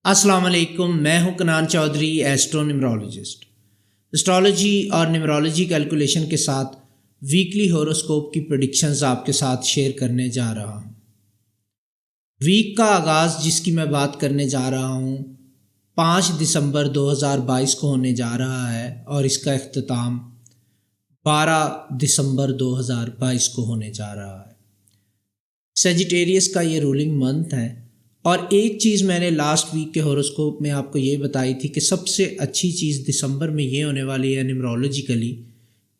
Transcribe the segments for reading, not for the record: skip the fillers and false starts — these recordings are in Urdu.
السلام علیکم، میں ہوں کنان چودھری، ایسٹرو نیمرولوجسٹ۔ اسٹرالوجی اور نیمرولوجی کیلکولیشن کے ساتھ ویکلی ہوروسکوپ کی پریڈکشنز آپ کے ساتھ شیئر کرنے جا رہا ہوں۔ ویک کا آغاز جس کی میں بات کرنے جا رہا ہوں 5 دسمبر 2022 کو ہونے جا رہا ہے اور اس کا اختتام 12 دسمبر 2022 کو ہونے جا رہا ہے۔ سیجیٹیریس کا یہ رولنگ منتھ ہے، اور ایک چیز میں نے لاسٹ ویک کے ہوروسکوپ میں آپ کو یہ بتائی تھی کہ سب سے اچھی چیز دسمبر میں یہ ہونے والی ہے نیمرولوجیکلی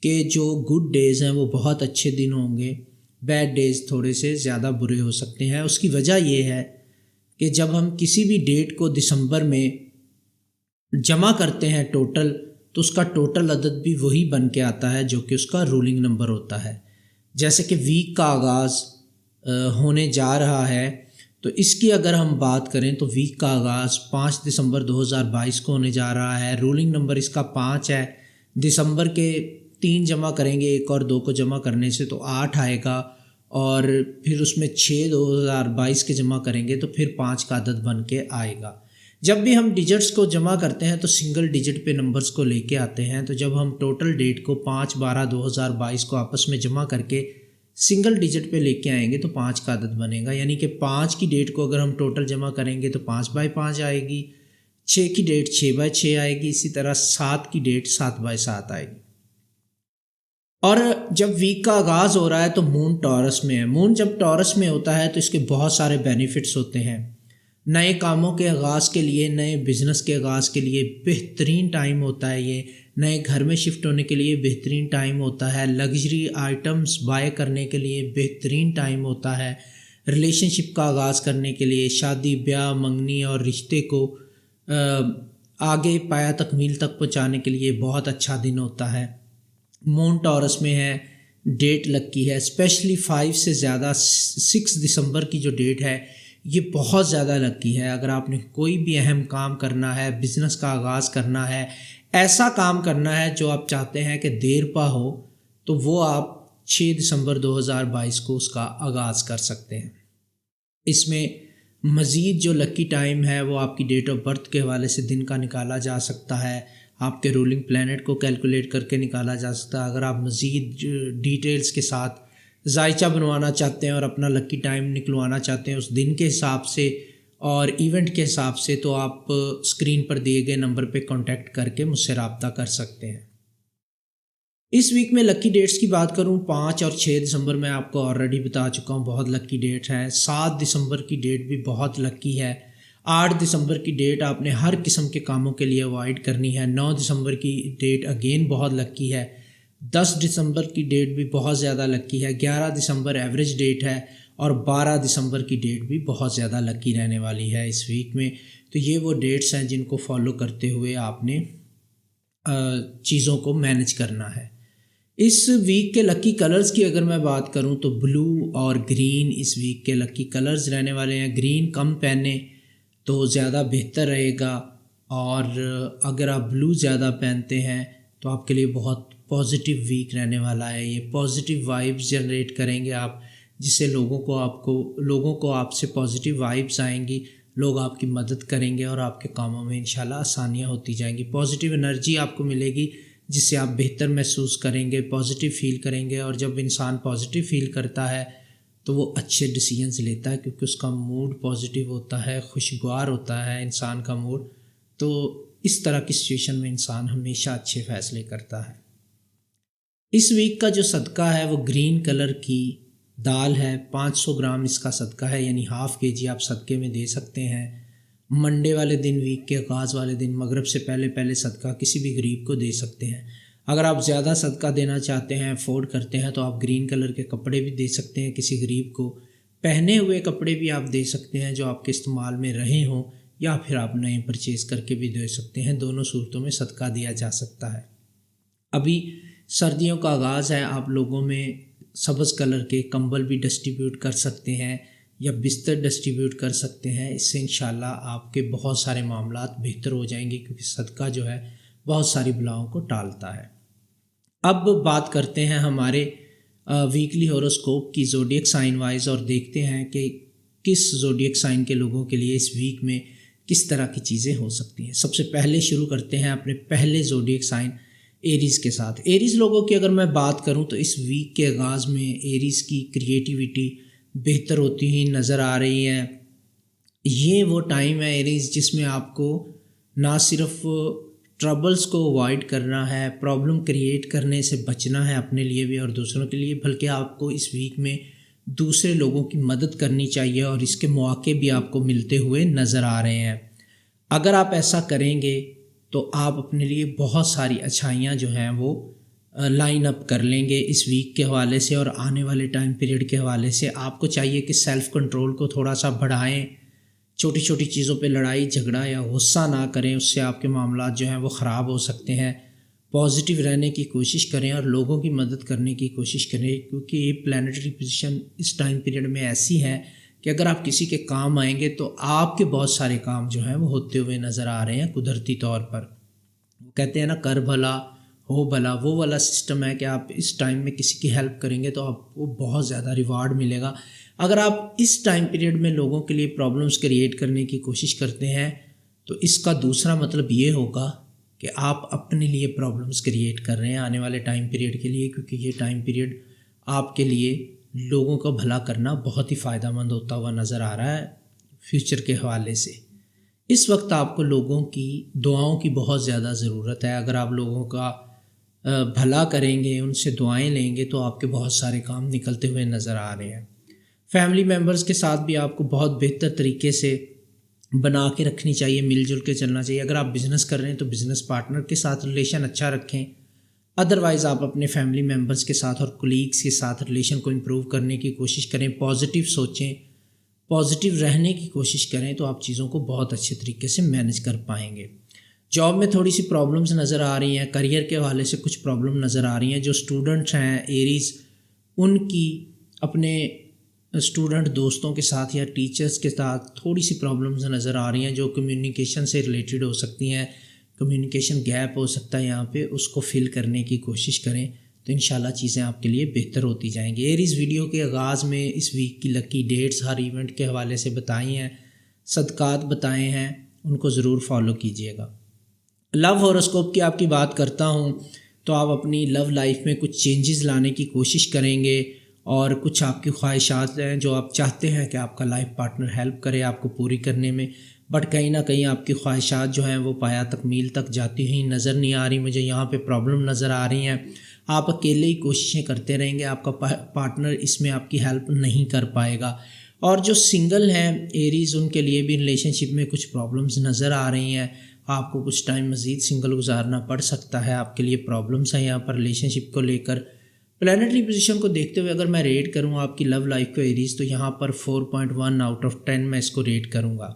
کہ جو گڈ ڈیز ہیں وہ بہت اچھے دن ہوں گے، بیڈ ڈیز تھوڑے سے زیادہ برے ہو سکتے ہیں۔ اس کی وجہ یہ ہے کہ جب ہم کسی بھی ڈیٹ کو دسمبر میں جمع کرتے ہیں ٹوٹل، تو اس کا ٹوٹل عدد بھی وہی بن کے آتا ہے جو کہ اس کا رولنگ نمبر ہوتا ہے۔ جیسے کہ ویک کا آغاز ہونے جا رہا ہے، تو اس کی اگر ہم بات کریں تو ویک کا آغاز 5 دسمبر 2022 کو ہونے جا رہا ہے۔ رولنگ نمبر اس کا 5 ہے۔ دسمبر کے 3 جمع کریں گے، 1 اور 2 کو جمع کرنے سے تو 8 آئے گا، اور پھر اس میں 6 2022 کے جمع کریں گے تو پھر 5 کا عدد بن کے آئے گا۔ جب بھی ہم ڈیجٹس کو جمع کرتے ہیں تو سنگل ڈیجٹ پہ نمبرز کو لے کے آتے ہیں، تو جب ہم ٹوٹل ڈیٹ کو 5/12/2022 کو آپس میں جمع کر کے سنگل ڈیجٹ پہ لے کے آئیں گے تو 5 کا عدد بنے گا، یعنی کہ 5 کی ڈیٹ کو اگر ہم ٹوٹل جمع کریں گے تو 5/5 آئے گی، 6 کی ڈیٹ 6/6 آئے گی، اسی طرح 7 کی ڈیٹ 7/7 آئے گی۔ اور جب ویک کا آغاز ہو رہا ہے تو مون ٹورس میں ہے۔ مون جب ٹورس میں ہوتا ہے تو اس کے بہت سارے بینیفٹس ہوتے ہیں۔ نئے کاموں کے آغاز کے لیے، نئے بزنس کے آغاز کے لیے بہترین ٹائم ہوتا ہے یہ۔ نئے گھر میں شفٹ ہونے کے لیے بہترین ٹائم ہوتا ہے۔ لگژری آئٹمز بائی کرنے کے لیے بہترین ٹائم ہوتا ہے۔ ریلیشن شپ کا آغاز کرنے کے لیے، شادی بیاہ منگنی اور رشتے کو آگے پایا تکمیل تک پہنچانے کے لیے بہت اچھا دن ہوتا ہے۔ مون ٹورس میں ہے، ڈیٹ لکی ہے، اسپیشلی 5 سے زیادہ 6 دسمبر کی جو ڈیٹ ہے یہ بہت زیادہ لکی ہے۔ اگر آپ نے کوئی بھی اہم کام کرنا ہے، بزنس کا آغاز کرنا ہے، ایسا کام کرنا ہے جو آپ چاہتے ہیں کہ دیر پا ہو، تو وہ آپ 6 دسمبر 2022 کو اس کا آغاز کر سکتے ہیں۔ اس میں مزید جو لکی ٹائم ہے وہ آپ کی ڈیٹ آف برتھ کے حوالے سے دن کا نکالا جا سکتا ہے، آپ کے رولنگ پلانٹ کو کیلکولیٹ کر کے نکالا جا سکتا ہے۔ اگر آپ مزید ڈیٹیلز کے ساتھ ذائچہ بنوانا چاہتے ہیں اور اپنا لکی ٹائم نکلوانا چاہتے ہیں اس دن کے حساب سے اور ایونٹ کے حساب سے، تو آپ اسکرین پر دیے گئے نمبر پہ کانٹیکٹ کر کے مجھ سے رابطہ کر سکتے ہیں۔ اس ویک میں لکی ڈیٹس کی بات کروں، 5 اور 6 دسمبر میں آپ کو آلریڈی بتا چکا ہوں بہت لکی ڈیٹ ہے۔ 7 دسمبر کی ڈیٹ بھی بہت لکی ہے۔ 8 دسمبر کی ڈیٹ آپ نے ہر قسم کے کاموں کے لیے اوائڈ کرنی ہے۔ 9 دسمبر کی ڈیٹ اگین بہت لکی ہے۔ 10 دسمبر کی ڈیٹ بھی بہت زیادہ لکی ہے۔ 11 دسمبر ایوریج ڈیٹ ہے، اور 12 دسمبر کی ڈیٹ بھی بہت زیادہ لکی رہنے والی ہے اس ویک میں۔ تو یہ وہ ڈیٹس ہیں جن کو فالو کرتے ہوئے آپ نے چیزوں کو مینج کرنا ہے۔ اس ویک کے لکی کلرز کی اگر میں بات کروں تو بلو اور گرین اس ویک کے لکی کلرز رہنے والے ہیں۔ گرین کم پہنیں تو زیادہ بہتر رہے گا، اور اگر آپ بلو زیادہ پہنتے ہیں تو آپ کے لیے بہت پازیٹیو ویک رہنے والا ہے۔ یہ پازیٹیو وائبز جنریٹ کریں گے آپ، جس سے لوگوں کو آپ سے پازیٹیو وائبز آئیں گی، لوگ آپ کی مدد کریں گے اور آپ کے کاموں میں انشاءاللہ آسانیاں ہوتی جائیں گی۔ پازیٹیو انرجی آپ کو ملے گی جس سے آپ بہتر محسوس کریں گے، پازیٹیو فیل کریں گے، اور جب انسان پازیٹیو فیل کرتا ہے تو وہ اچھے ڈیسیژنز لیتا ہے، کیونکہ اس کا موڈ پازیٹیو ہوتا ہے، خوشگوار ہوتا ہے انسان کا موڈ۔ تو اس طرح کی سچویشن میں انسان ہمیشہ اچھے فیصلے کرتا ہے۔ اس ویک کا جو صدقہ ہے وہ گرین کلر کی دال ہے، 500 گرام اس کا صدقہ ہے، یعنی ½ kg آپ صدقے میں دے سکتے ہیں۔ منڈے والے دن، ویک کے آغاز والے دن، مغرب سے پہلے صدقہ کسی بھی غریب کو دے سکتے ہیں۔ اگر آپ زیادہ صدقہ دینا چاہتے ہیں، افورڈ کرتے ہیں، تو آپ گرین کلر کے کپڑے بھی دے سکتے ہیں کسی غریب کو۔ پہنے ہوئے کپڑے بھی آپ دے سکتے ہیں جو آپ کے استعمال میں رہے ہوں، یا پھر آپ نئے پرچیز کر کے بھی دے سکتے ہیں۔ دونوں صورتوں میں صدقہ دیا جا سکتا ہے۔ ابھی سردیوں کا آغاز ہے، آپ لوگوں میں سبز کلر کے کمبل بھی ڈسٹریبیوٹ کر سکتے ہیں یا بستر ڈسٹریبیوٹ کر سکتے ہیں۔ اس سے انشاءاللہ آپ کے بہت سارے معاملات بہتر ہو جائیں گے، کیونکہ صدقہ جو ہے بہت ساری بلاؤں کو ٹالتا ہے۔ اب بات کرتے ہیں ہمارے ویکلی ہوروسکوپ کی زوڈیک سائن وائز، اور دیکھتے ہیں کہ کس زوڈیک سائن کے لوگوں کے لیے اس ویک میں کس طرح کی چیزیں ہو سکتی ہیں۔ سب سے پہلے شروع کرتے ہیں اپنے پہلے زوڈیک سائن ایریز کے ساتھ۔ ایریز لوگوں کی اگر میں بات کروں تو اس ویک کے آغاز میں ایریز کی کریٹیوٹی بہتر ہوتی ہوئی نظر آ رہی ہے۔ یہ وہ ٹائم ہے ایریز جس میں آپ کو نہ صرف ٹربلز کو اوائڈ کرنا ہے، پرابلم کریٹ کرنے سے بچنا ہے اپنے لیے بھی اور دوسروں کے لیے، بلکہ آپ کو اس ویک میں دوسرے لوگوں کی مدد کرنی چاہیے اور اس کے مواقع بھی آپ کو ملتے ہوئے نظر آ رہے ہیں۔ اگر آپ ایسا کریں گے تو آپ اپنے لیے بہت ساری اچھائیاں جو ہیں وہ لائن اپ کر لیں گے اس ویک کے حوالے سے، اور آنے والے ٹائم پیریڈ کے حوالے سے آپ کو چاہیے کہ سیلف کنٹرول کو تھوڑا سا بڑھائیں، چھوٹی چھوٹی چیزوں پہ لڑائی جھگڑا یا غصہ نہ کریں، اس سے آپ کے معاملات جو ہیں وہ خراب ہو سکتے ہیں۔ پازیٹیو رہنے کی کوشش کریں اور لوگوں کی مدد کرنے کی کوشش کریں، کیونکہ یہ پلانیٹری پوزیشن اس ٹائم پیریڈ میں ایسی ہے کہ اگر آپ کسی کے کام آئیں گے تو آپ کے بہت سارے کام جو ہیں وہ ہوتے ہوئے نظر آ رہے ہیں قدرتی طور پر۔ وہ کہتے ہیں نا کر بھلا ہو بھلا، وہ والا سسٹم ہے کہ آپ اس ٹائم میں کسی کی ہیلپ کریں گے تو آپ کو بہت زیادہ ریوارڈ ملے گا۔ اگر آپ اس ٹائم پیریڈ میں لوگوں کے لیے پرابلمس کریٹ کرنے کی کوشش کرتے ہیں تو اس کا دوسرا مطلب یہ ہوگا کہ آپ اپنے لیے پرابلمس کریٹ کر رہے ہیں آنے والے ٹائم پیریڈ کے لیے، کیونکہ یہ ٹائم پیریڈ آپ کے لیے لوگوں کا بھلا کرنا بہت ہی فائدہ مند ہوتا ہوا نظر آ رہا ہے فیوچر کے حوالے سے۔ اس وقت آپ کو لوگوں کی دعاؤں کی بہت زیادہ ضرورت ہے۔ اگر آپ لوگوں کا بھلا کریں گے، ان سے دعائیں لیں گے تو آپ کے بہت سارے کام نکلتے ہوئے نظر آ رہے ہیں۔ فیملی ممبرز کے ساتھ بھی آپ کو بہت بہتر طریقے سے بنا کے رکھنی چاہیے، مل جل کے چلنا چاہیے۔ اگر آپ بزنس کر رہے ہیں تو بزنس پارٹنر کے ساتھ ریلیشن اچھا رکھیں، ادروائز آپ اپنے فیملی ممبرز کے ساتھ اور کولیگز کے ساتھ ریلیشن کو امپروو کرنے کی کوشش کریں، پازیٹیو سوچیں، پازیٹیو رہنے کی کوشش کریں تو آپ چیزوں کو بہت اچھے طریقے سے مینج کر پائیں گے۔ جاب میں تھوڑی سی پرابلمز نظر آ رہی ہیں، کریئر کے حوالے سے کچھ پرابلم نظر آ رہی ہیں۔ جو اسٹوڈنٹس ہیں ایریز، ان کی اپنے اسٹوڈنٹ دوستوں کے ساتھ یا ٹیچرز کے ساتھ تھوڑی سی پرابلمز نظر آ رہی ہیں جو کمیونیکیشن سے ریلیٹڈ ہو سکتی ہیں، کمیونیکیشن گیپ ہو سکتا ہے یہاں پہ، اس کو فل کرنے کی کوشش کریں تو انشاءاللہ چیزیں آپ کے لیے بہتر ہوتی جائیں گی۔ ایریز ویڈیو کے آغاز میں اس ویک کی لکی ڈیٹس ہر ایونٹ کے حوالے سے بتائی ہیں، صدقات بتائے ہیں، ان کو ضرور فالو کیجیے گا۔ لو ہوراسکوپ کی آپ کی بات کرتا ہوں تو آپ اپنی لو لائف میں کچھ چینجز لانے کی کوشش کریں گے اور کچھ آپ کی خواہشات ہیں جو آپ چاہتے ہیں کہ آپ کا لائف پارٹنر ہیلپ کرے آپ کو پوری کرنے میں، بٹ کہیں نہ کہیں آپ کی خواہشات جو ہیں وہ پایا تکمیل تک جاتی ہوئی نظر نہیں آ رہی، مجھے یہاں پہ پرابلم نظر آ رہی ہیں۔ آپ اکیلے ہی کوششیں کرتے رہیں گے، آپ کا پارٹنر اس میں آپ کی ہیلپ نہیں کر پائے گا۔ اور جو سنگل ہیں ایریز، ان کے لیے بھی ریلیشن شپ میں کچھ پرابلمز نظر آ رہی ہیں، آپ کو کچھ ٹائم مزید سنگل گزارنا پڑ سکتا ہے، آپ کے لیے پرابلمس ہیں یہاں پر ریلیشن شپ کو لے کر۔ پلانیٹری پوزیشن کو دیکھتے ہوئے اگر میں ریٹ کروں آپ کی لو لائف کو ایریز تو یہاں پر 4.1 آؤٹ آف 10 میں اس کو ریٹ کروں گا۔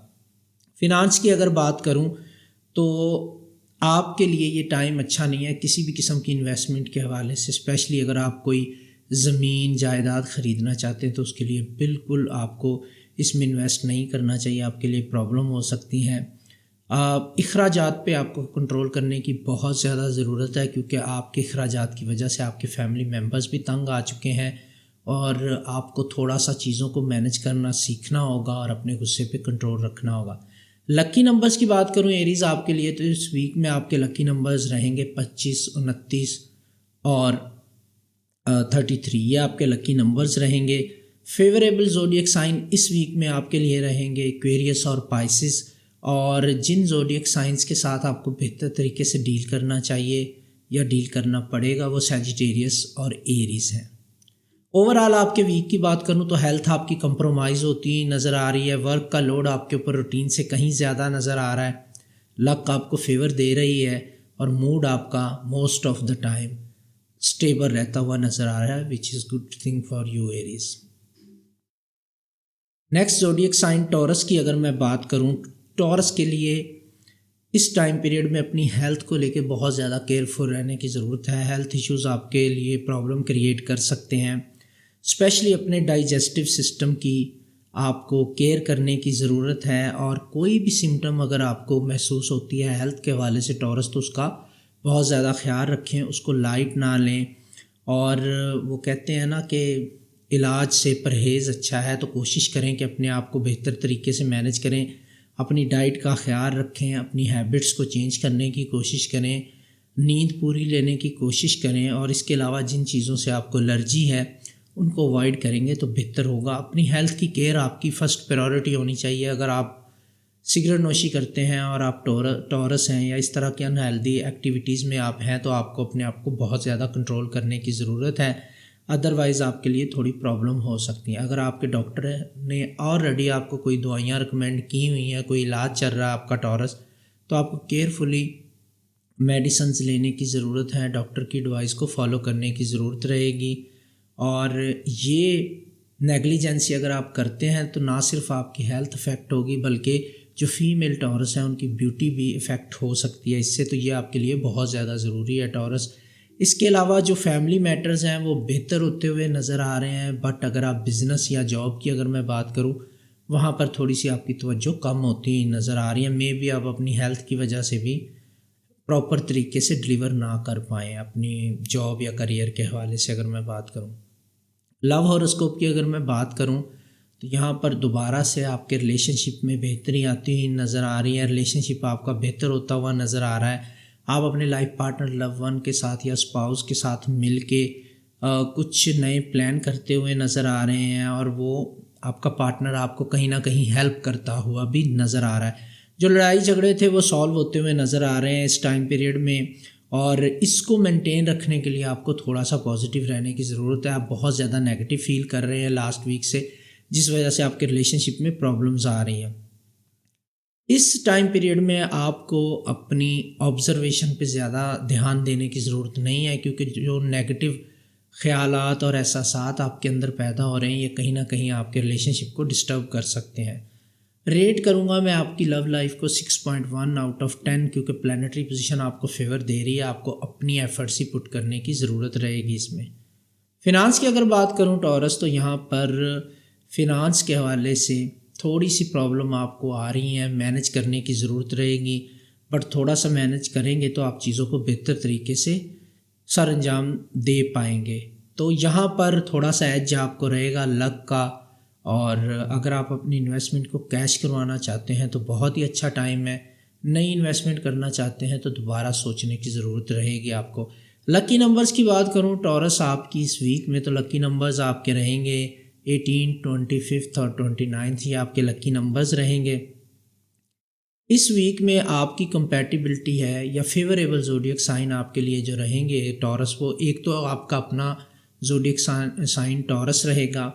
فینانس کی اگر بات کروں تو آپ کے لیے یہ ٹائم اچھا نہیں ہے کسی بھی قسم کی انویسٹمنٹ کے حوالے سے، اسپیشلی اگر آپ کوئی زمین جائیداد خریدنا چاہتے ہیں تو اس کے لیے بالکل آپ کو اس میں انویسٹ نہیں کرنا چاہیے، آپ کے لیے پرابلم ہو سکتی ہیں۔ اخراجات پہ آپ کو کنٹرول کرنے کی بہت زیادہ ضرورت ہے، کیونکہ آپ کے اخراجات کی وجہ سے آپ کے فیملی ممبرز بھی تنگ آ چکے ہیں اور آپ کو تھوڑا سا چیزوں کو مینج کرنا سیکھنا ہوگا اور اپنے غصے پہ کنٹرول رکھنا ہوگا۔ لکی نمبرز کی بات کروں ایریز آپ کے لیے تو اس ویک میں آپ کے لکی نمبرز رہیں گے 25، 29 اور 33، یہ آپ کے لکی نمبرز رہیں گے۔ فیوریبل زوڈیک سائن اس ویک میں آپ کے لیے رہیں گے ایکویریس اور پائسس، اور جن زوڈیک سائنس کے ساتھ آپ کو بہتر طریقے سے ڈیل کرنا چاہیے یا ڈیل کرنا پڑے گا وہ سیجیٹیریس اور ایریز ہیں۔ اوورآل آپ کے ویک کی بات کروں تو ہیلتھ آپ کی کمپرومائز ہوتی نظر آ رہی ہے، ورک کا لوڈ آپ کے اوپر روٹین سے کہیں زیادہ نظر آ رہا ہے، لک آپ کو فیور دے رہی ہے اور موڈ آپ کا most of the time stable رہتا ہوا نظر آ رہا ہے، which is good thing for you Aries. Next zodiac sign Taurus کی اگر میں بات کروں، ٹورس کے لیے اس ٹائم پیریڈ میں اپنی ہیلتھ کو لے کے بہت زیادہ کیئرفل رہنے کی ضرورت ہے۔ ہیلتھ ایشوز آپ کے لیے پرابلم کریٹ کر سکتے ہیں، اسپیشلی اپنے ڈائجسٹو سسٹم کی آپ کو کیئر کرنے کی ضرورت ہے، اور کوئی بھی سمٹم اگر آپ کو محسوس ہوتی ہے ہیلتھ کے حوالے سے ٹورس تو اس کا بہت زیادہ خیال رکھیں، اس کو لائٹ نہ لیں، اور وہ کہتے ہیں نا کہ علاج سے پرہیز اچھا ہے، تو کوشش کریں کہ اپنے آپ کو بہتر طریقے سے مینج کریں، اپنی ڈائٹ کا خیال رکھیں، اپنی ہیبٹس کو چینج کرنے کی کوشش کریں، نیند پوری لینے کی کوشش کریں، اور اس کے علاوہ جن چیزوں سے آپ کو الرجی ہے ان کو اوائڈ کریں گے تو بہتر ہوگا۔ اپنی ہیلتھ کی کیئر آپ کی فرسٹ پریورٹی ہونی چاہیے۔ اگر آپ سگریٹ نوشی کرتے ہیں اور آپ ٹورس ہیں یا اس طرح کی انہیلدی ایکٹیویٹیز میں آپ ہیں تو آپ کو اپنے آپ کو بہت زیادہ کنٹرول کرنے کی ضرورت ہے، ادروائز آپ کے لیے تھوڑی پرابلم ہو سکتی ہیں۔ اگر آپ کے ڈاکٹر نے آلریڈی آپ کو کوئی دوائیاں ریکمینڈ کی ہوئی ہیں، کوئی علاج چل رہا ہے آپ کا ٹورس، تو آپ کو کیئرفلی میڈیسنز لینے کی ضرورت ہے، ڈاکٹر کی ایڈوائس کو فالو کرنے کی ضرورت رہے گی۔ اور یہ نیگلیجنسی اگر آپ کرتے ہیں تو نہ صرف آپ کی ہیلتھ افیکٹ ہوگی بلکہ جو فیمیل ٹورس ہیں ان کی بیوٹی بھی افیکٹ ہو سکتی ہے اس سے، تو یہ آپ کے لیے بہت زیادہ ضروری ہے ٹورس۔ اس کے علاوہ جو فیملی میٹرز ہیں وہ بہتر ہوتے ہوئے نظر آ رہے ہیں، بٹ اگر آپ بزنس یا جاب کی اگر میں بات کروں وہاں پر تھوڑی سی آپ کی توجہ کم ہوتی نظر آ رہی ہے۔ مے بھی آپ اپنی ہیلتھ کی وجہ سے بھی پراپر طریقے سے ڈلیور نہ کر پائیں اپنی جاب یا کریئر کے حوالے سے۔ اگر میں بات کروں لو ہاروسکوپ کی اگر میں بات کروں تو یہاں پر دوبارہ سے آپ کے ریلیشن شپ میں بہتری آتی ہوئی نظر آ رہی ہے، ریلیشن شپ آپ کا بہتر ہوتا ہوا نظر آ رہا ہے۔ آپ اپنے لائف پارٹنر لو ون کے ساتھ یا اسپاؤس کے ساتھ مل کے کچھ نئے پلان کرتے ہوئے نظر آ رہے ہیں، اور وہ آپ کا پارٹنر آپ کو کہیں نہ کہیں ہیلپ کرتا ہوا بھی نظر آ رہا ہے۔ جو لڑائی جھگڑے تھے وہ سالو ہوتے ہوئے نظر آ رہے ہیں اس ٹائم پیریڈ میں، اور اس کو مینٹین رکھنے کے لیے آپ کو تھوڑا سا پازیٹیو رہنے کی ضرورت ہے۔ آپ بہت زیادہ نیگیٹو فیل کر رہے ہیں لاسٹ ویک سے، جس وجہ سے آپ کے ریلیشن شپ میں پرابلمز آ رہی ہیں۔ اس ٹائم پیریڈ میں آپ کو اپنی آبزرویشن پہ زیادہ دھیان دینے کی ضرورت نہیں ہے، کیونکہ جو نیگیٹو خیالات اور احساسات آپ کے اندر پیدا ہو رہے ہیں یہ کہیں نہ کہیں آپ کے ریلیشن شپ کو ڈسٹرب کر سکتے ہیں۔ ریٹ کروں گا میں آپ کی لو لائف کو 6.1 آؤٹ آف 10، کیونکہ پلانٹری پوزیشن آپ کو فیور دے رہی ہے، آپ کو اپنی ایفرٹس ہی پٹ کرنے کی ضرورت رہے گی اس میں۔ فنانس کی اگر بات کروں ٹورس، تو یہاں پر فنانس کے حوالے سے تھوڑی سی پرابلم آپ کو آ رہی ہیں، مینج کرنے کی ضرورت رہے گی، بٹ تھوڑا سا مینج کریں گے تو آپ چیزوں کو بہتر طریقے سے سر انجام دے پائیں گے۔ تو یہاں پر تھوڑا سا ایج آپ کو رہے گا لک کا، اور اگر آپ اپنی انویسٹمنٹ کو کیش کروانا چاہتے ہیں تو بہت ہی اچھا ٹائم ہے، نئی انویسٹمنٹ کرنا چاہتے ہیں تو دوبارہ سوچنے کی ضرورت رہے گی آپ کو۔ لکی نمبرز کی بات کروں ٹورس آپ کی اس ویک میں، تو لکی نمبرز آپ کے رہیں گے 18، 25 اور 29، یہ آپ کے لکی نمبرز رہیں گے۔ اس ویک میں آپ کی کمپیٹیبلٹی ہے یا فیوریبل زوڈیک سائن آپ کے لیے جو رہیں گے ٹورس، وہ ایک تو آپ کا اپنا زوڈیک سائن ٹورس رہے گا،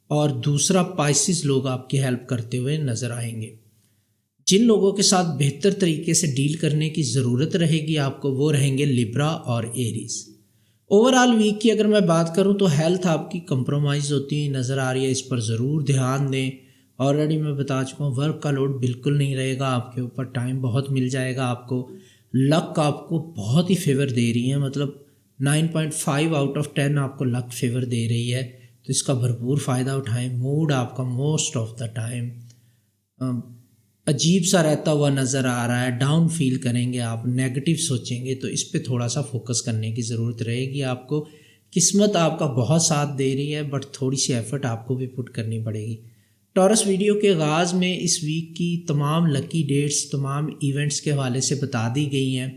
اور دوسرا پائسز لوگ آپ کی ہیلپ کرتے ہوئے نظر آئیں گے۔ جن لوگوں کے ساتھ بہتر طریقے سے ڈیل کرنے کی ضرورت رہے گی آپ کو وہ رہیں گے لیبرا اور ایریز۔ اوور آل ویک کی اگر میں بات کروں تو ہیلتھ آپ کی کمپرومائز ہوتی ہوئی نظر آ رہی ہے، اس پر ضرور دھیان دیں۔ آلریڈی میں بتا چکا ہوں ورک کا لوڈ بالکل نہیں رہے گا آپ کے اوپر، ٹائم بہت مل جائے گا آپ کو۔ لک آپ کو بہت ہی فیور دے رہی ہے، مطلب 9.5 آؤٹ آف 10 آپ کو لک فیور دے رہی ہے، تو اس کا بھرپور فائدہ اٹھائیں۔ موڈ آپ کا موسٹ آف دا ٹائم عجیب سا رہتا ہوا نظر آ رہا ہے، ڈاؤن فیل کریں گے آپ، نیگیٹو سوچیں گے، تو اس پہ تھوڑا سا فوکس کرنے کی ضرورت رہے گی آپ کو۔ قسمت آپ کا بہت ساتھ دے رہی ہے، بٹ تھوڑی سی ایفرٹ آپ کو بھی پٹ کرنی پڑے گی۔ ٹورس ویڈیو کے آغاز میں اس ویک کی تمام لکی ڈیٹس تمام ایونٹس کے حوالے سے بتا دی گئی ہیں،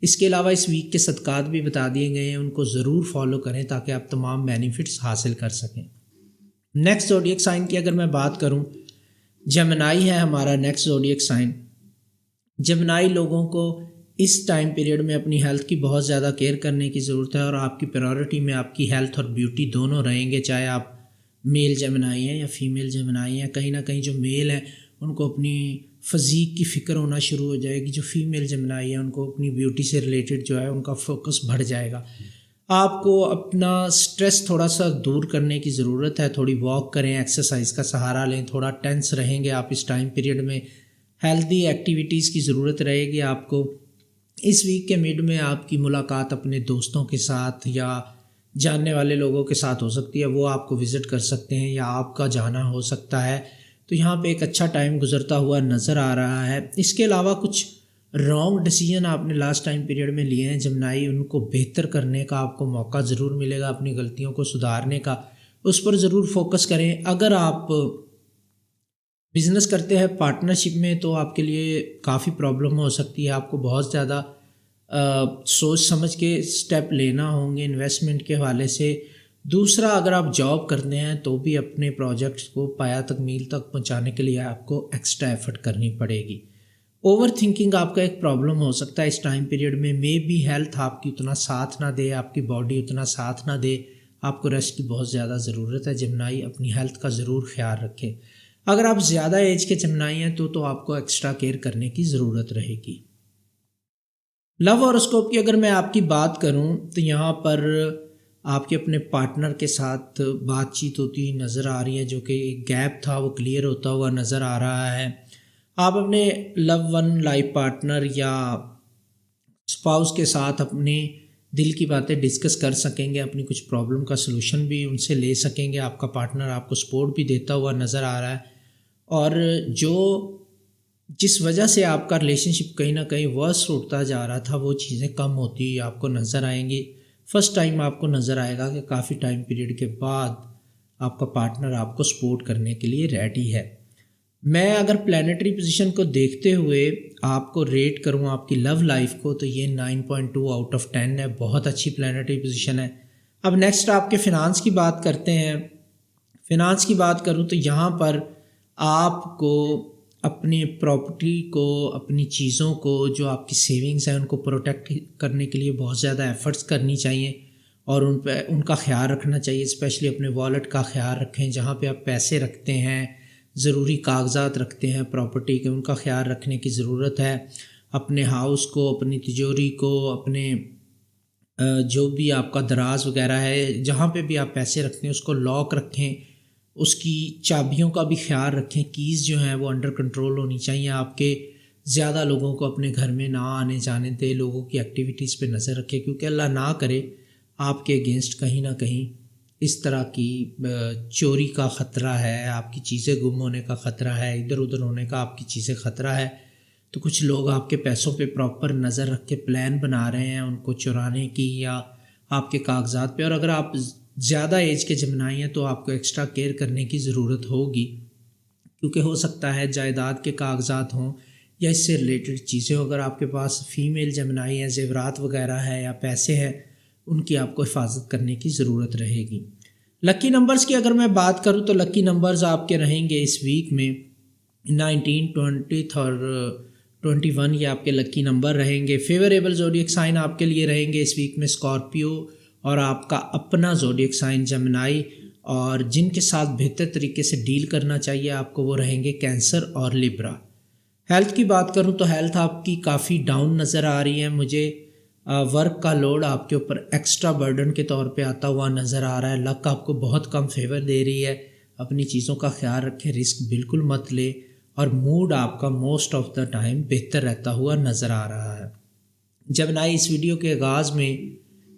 اس کے علاوہ اس ویک کے صدقات بھی بتا دیے گئے ہیں، ان کو ضرور فالو کریں تاکہ آپ تمام بینیفٹس حاصل کر سکیں۔ نیکسٹ زوڈیک سائن کی اگر میں بات کروں، جیمنائی ہے ہمارا نیکسٹ زوڈیک سائن۔ جیمنائی لوگوں کو اس ٹائم پیریڈ میں اپنی ہیلتھ کی بہت زیادہ کیئر کرنے کی ضرورت ہے، اور آپ کی پریورٹی میں آپ کی ہیلتھ اور بیوٹی دونوں رہیں گے، چاہے آپ میل جیمنائی ہیں یا فیمیل جیمنائی ہیں۔ کہیں نہ کہیں جو میل ہیں ان کو اپنی فزیک کی فکر ہونا شروع ہو جائے گی، جو فیمیل جیمنائی ہیں ان کو اپنی بیوٹی سے ریلیٹڈ جو ہے ان کا فوکس بڑھ جائے گا۔ آپ کو اپنا سٹریس تھوڑا سا دور کرنے کی ضرورت ہے، تھوڑی واک کریں، ایکسرسائز کا سہارا لیں، تھوڑا ٹینس رہیں گے آپ اس ٹائم پیریڈ میں، ہیلدی ایکٹیویٹیز کی ضرورت رہے گی آپ کو۔ اس ویک کے مڈ میں آپ کی ملاقات اپنے دوستوں کے ساتھ یا جاننے والے لوگوں کے ساتھ ہو سکتی ہے، وہ آپ کو وزٹ کر سکتے ہیں یا آپ کا جانا ہو سکتا ہے، تو یہاں پہ ایک اچھا ٹائم گزرتا ہوا نظر آ رہا ہے۔ اس کے علاوہ کچھ رانگ ڈیسیژن آپ نے لاسٹ ٹائم پیریڈ میں لیے ہیں جمنائی، ان کو بہتر کرنے کا آپ کو موقع ضرور ملے گا، اپنی غلطیوں کو سدھارنے کا، اس پر ضرور فوکس کریں۔ اگر آپ بزنس کرتے ہیں پارٹنرشپ میں تو آپ کے لیے کافی پرابلم ہو سکتی ہے، آپ کو بہت زیادہ سوچ سمجھ کے اسٹیپ لینا ہوں گے انویسٹمنٹ کے حوالے سے۔ دوسرا، اگر آپ جاب کرتے ہیں تو بھی اپنے پروجیکٹس کو پایہ تکمیل تک پہنچانے کے لیے آپ کو ایکسٹرا ایفرٹ کرنی پڑے گی۔ اوور تھنکنگ آپ کا ایک پرابلم ہو سکتا ہے اس ٹائم پیریڈ میں، بھی ہیلتھ آپ کی اتنا ساتھ نہ دے، آپ کی باڈی اتنا ساتھ نہ دے، آپ کو ریسٹ کی بہت زیادہ ضرورت ہے۔ جمنائی اپنی ہیلتھ کا ضرور خیال رکھے۔ اگر آپ زیادہ ایج کے جمنائی ہیں تو آپ کو ایکسٹرا کیئر کرنے کی ضرورت رہے گی۔ لو ہاروسکوپ کی اگر میں آپ کی بات کروں تو یہاں پر آپ کے اپنے پارٹنر کے ساتھ بات چیت ہوتی نظر آ رہی ہے، جو کہ ایک گیپ تھا وہ کلیئر ہوتا ہوا نظر آ رہا ہے۔ آپ اپنے لو ون لائف پارٹنر یا اسپاؤس کے ساتھ اپنے دل کی باتیں ڈسکس کر سکیں گے، اپنی کچھ پرابلم کا سلوشن بھی ان سے لے سکیں گے۔ آپ کا پارٹنر آپ کو سپورٹ بھی دیتا ہوا نظر آ رہا ہے، اور جس وجہ سے آپ کا ریلیشن شپ کہیں نہ کہیں ورس ہوتا جا رہا تھا، وہ چیزیں کم ہوتی آپ کو نظر آئیں گی۔ فرسٹ ٹائم آپ کو نظر آئے گا کہ کافی ٹائم پیریڈ کے بعد آپ کا پارٹنر آپ کو سپورٹ کرنے کے لیے ریڈی ہے۔ میں اگر پلانیٹری پوزیشن کو دیکھتے ہوئے آپ کو ریٹ کروں آپ کی لو لائف کو، تو یہ 9.2 آؤٹ آف 10 ہے، بہت اچھی پلانیٹری پوزیشن ہے۔ اب نیکسٹ آپ کے فنانس کی بات کرتے ہیں۔ فنانس کی بات کروں تو یہاں پر آپ کو اپنی پراپرٹی کو، اپنی چیزوں کو، جو آپ کی سیونگز ہیں ان کو پروٹیکٹ کرنے کے لیے بہت زیادہ ایفرٹس کرنی چاہیے، اور ان کا خیال رکھنا چاہیے۔ اسپیشلی اپنے والیٹ کا خیال رکھیں، جہاں پہ آپ پیسے رکھتے ہیں، ضروری کاغذات رکھتے ہیں پراپرٹی کے، ان کا خیال رکھنے کی ضرورت ہے۔ اپنے ہاؤس کو، اپنی تجوری کو، اپنے جو بھی آپ کا دراز وغیرہ ہے، جہاں پہ بھی آپ پیسے رکھتے ہیں اس کو لاک رکھیں، اس کی چابیوں کا بھی خیال رکھیں۔ کیز جو ہیں وہ انڈر کنٹرول ہونی چاہیے آپ کے۔ زیادہ لوگوں کو اپنے گھر میں نہ آنے جانے دے، لوگوں کی ایکٹیویٹیز پہ نظر رکھیں، کیونکہ اللہ نہ کرے آپ کے اگینسٹ کہیں نہ کہیں اس طرح کی چوری کا خطرہ ہے، آپ کی چیزیں گم ہونے کا خطرہ ہے، ادھر ادھر ہونے کا آپ کی چیزیں خطرہ ہے۔ تو کچھ لوگ آپ کے پیسوں پہ پراپر نظر رکھ کے پلان بنا رہے ہیں ان کو چرانے کی، یا آپ کے کاغذات پہ۔ اور اگر آپ زیادہ ایج کے جمنائی ہیں تو آپ کو ایکسٹرا کیئر کرنے کی ضرورت ہوگی، کیونکہ ہو سکتا ہے جائیداد کے کاغذات ہوں یا اس سے ریلیٹڈ چیزیں ہوں۔ اگر آپ کے پاس فیمیل جمنائی ہیں، زیورات وغیرہ ہے یا پیسے ہیں، ان کی آپ کو حفاظت کرنے کی ضرورت رہے گی۔ لکی نمبرز کی اگر میں بات کروں تو لکی نمبرز آپ کے رہیں گے اس ویک میں 19، 20 اور 21، یہ آپ کے لکی نمبر رہیں گے۔ فیوریبل زوڈیک سائن آپ کے لیے رہیں گے اس ویک میں اسکارپیو، اور آپ کا اپنا زوڈیک سائن جمنائی، اور جن کے ساتھ بہتر طریقے سے ڈیل کرنا چاہیے آپ کو وہ رہیں گے کینسر اور لیبرا۔ ہیلتھ کی بات کروں تو ہیلتھ آپ کی کافی ڈاؤن نظر آ رہی ہے مجھے۔ ورک کا لوڈ آپ کے اوپر ایکسٹرا برڈن کے طور پہ آتا ہوا نظر آ رہا ہے۔ لک آپ کو بہت کم فیور دے رہی ہے۔ اپنی چیزوں کا خیال رکھیں، رسک بالکل مت لے، اور موڈ آپ کا موسٹ آف دا ٹائم بہتر رہتا ہوا نظر آ رہا ہے۔ جمنائی، اس ویڈیو کے آغاز میں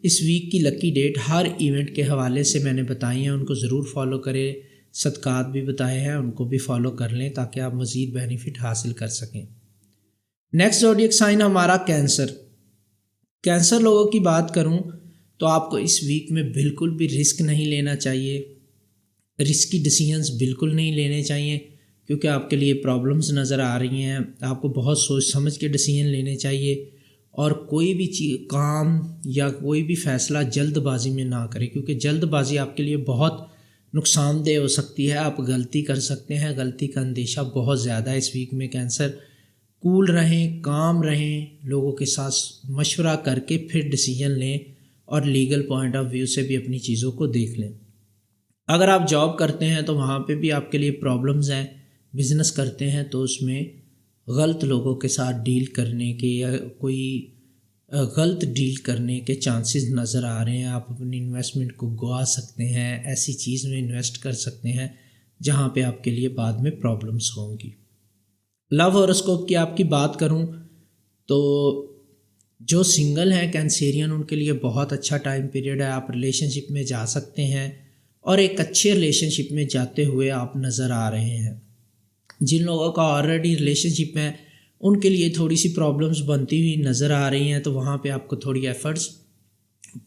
اس ویک کی لکی ڈیٹ ہر ایونٹ کے حوالے سے میں نے بتائی ہیں، ان کو ضرور فالو کریں۔ صدقات بھی بتائے ہیں، ان کو بھی فالو کر لیں تاکہ آپ مزید بینیفٹ حاصل کر سکیں۔ نیکسٹ زوڈیک سائن ہمارا کینسر۔ کینسر لوگوں کی بات کروں تو آپ کو اس ویک میں بالکل بھی رسک نہیں لینا چاہیے، رسکی ڈیسیژنز بالکل نہیں لینے چاہیے، کیونکہ آپ کے لیے پرابلمز نظر آ رہی ہیں۔ آپ کو بہت سوچ سمجھ کے ڈیسیژن لینے چاہیے، اور کوئی بھی کام یا کوئی بھی فیصلہ جلد بازی میں نہ کریں، کیونکہ جلد بازی آپ کے لیے بہت نقصان دہ ہو سکتی ہے۔ آپ غلطی کر سکتے ہیں، غلطی کا اندیشہ بہت زیادہ ہے اس ویک میں کینسر۔ کول رہیں، کام رہیں، لوگوں کے ساتھ مشورہ کر کے پھر ڈیسیجن لیں، اور لیگل پوائنٹ آف ویو سے بھی اپنی چیزوں کو دیکھ لیں۔ اگر آپ جاب کرتے ہیں تو وہاں پہ بھی آپ کے لیے پرابلمز ہیں۔ بزنس کرتے ہیں تو اس میں غلط لوگوں کے ساتھ ڈیل کرنے کے یا کوئی غلط ڈیل کرنے کے چانسز نظر آ رہے ہیں۔ آپ اپنی انویسٹمنٹ کو گوا سکتے ہیں، ایسی چیز میں انویسٹ کر سکتے ہیں جہاں پہ آپ کے لیے بعد میں پرابلمز ہوں گی۔ لو ہاروسکوپ کی آپ کی بات کروں تو جو سنگل ہیں کینسیرین، ان کے لیے بہت اچھا ٹائم پیریڈ ہے۔ آپ ریلیشن شپ میں جا سکتے ہیں، اور ایک اچھے ریلیشن شپ میں جاتے ہوئے آپ نظر آ رہے ہیں۔ جن لوگوں کا آلریڈی ریلیشن شپ ہے ان کے لیے تھوڑی سی پرابلمز بنتی ہوئی نظر آ رہی ہیں، تو وہاں پہ آپ کو تھوڑی ایفرٹس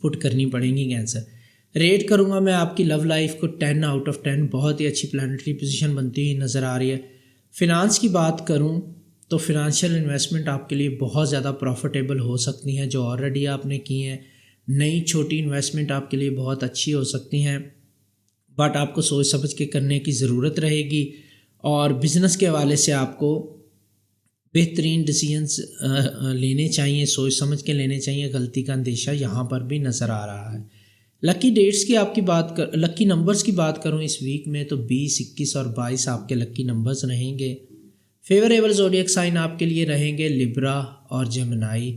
پٹ کرنی پڑیں گی۔ کینسر ریٹ کروں گا میں آپ کی لو لائف کو 10 آؤٹ آف 10، بہت ہی اچھی پلانیٹری پوزیشن بنتی ہوئی نظر آ رہی ہے۔ فنانس کی بات کروں تو فنانشیل انویسٹمنٹ آپ کے لیے بہت زیادہ پروفیٹیبل ہو سکتی ہیں جو آلریڈی آپ نے کی ہیں. نئی چھوٹی انویسٹمنٹ آپ کے لیے بہت اچھی ہو سکتی ہیں، بٹ آپ کو سوچ سمجھ کے کرنے کی ضرورت رہے گی. اور بزنس کے حوالے سے آپ کو بہترین ڈیسیجنس لینے چاہیے، سوچ سمجھ کے لینے چاہیے. غلطی کا اندیشہ یہاں پر بھی نظر آ رہا ہے. لکی ڈیٹس کی لکی نمبرز کی بات کروں اس ویک میں تو 20، 21 اور 22 آپ کے لکی نمبرز رہیں گے. فیوریبل زوڈیک سائن آپ کے لیے رہیں گے لبرا اور جیمنائی،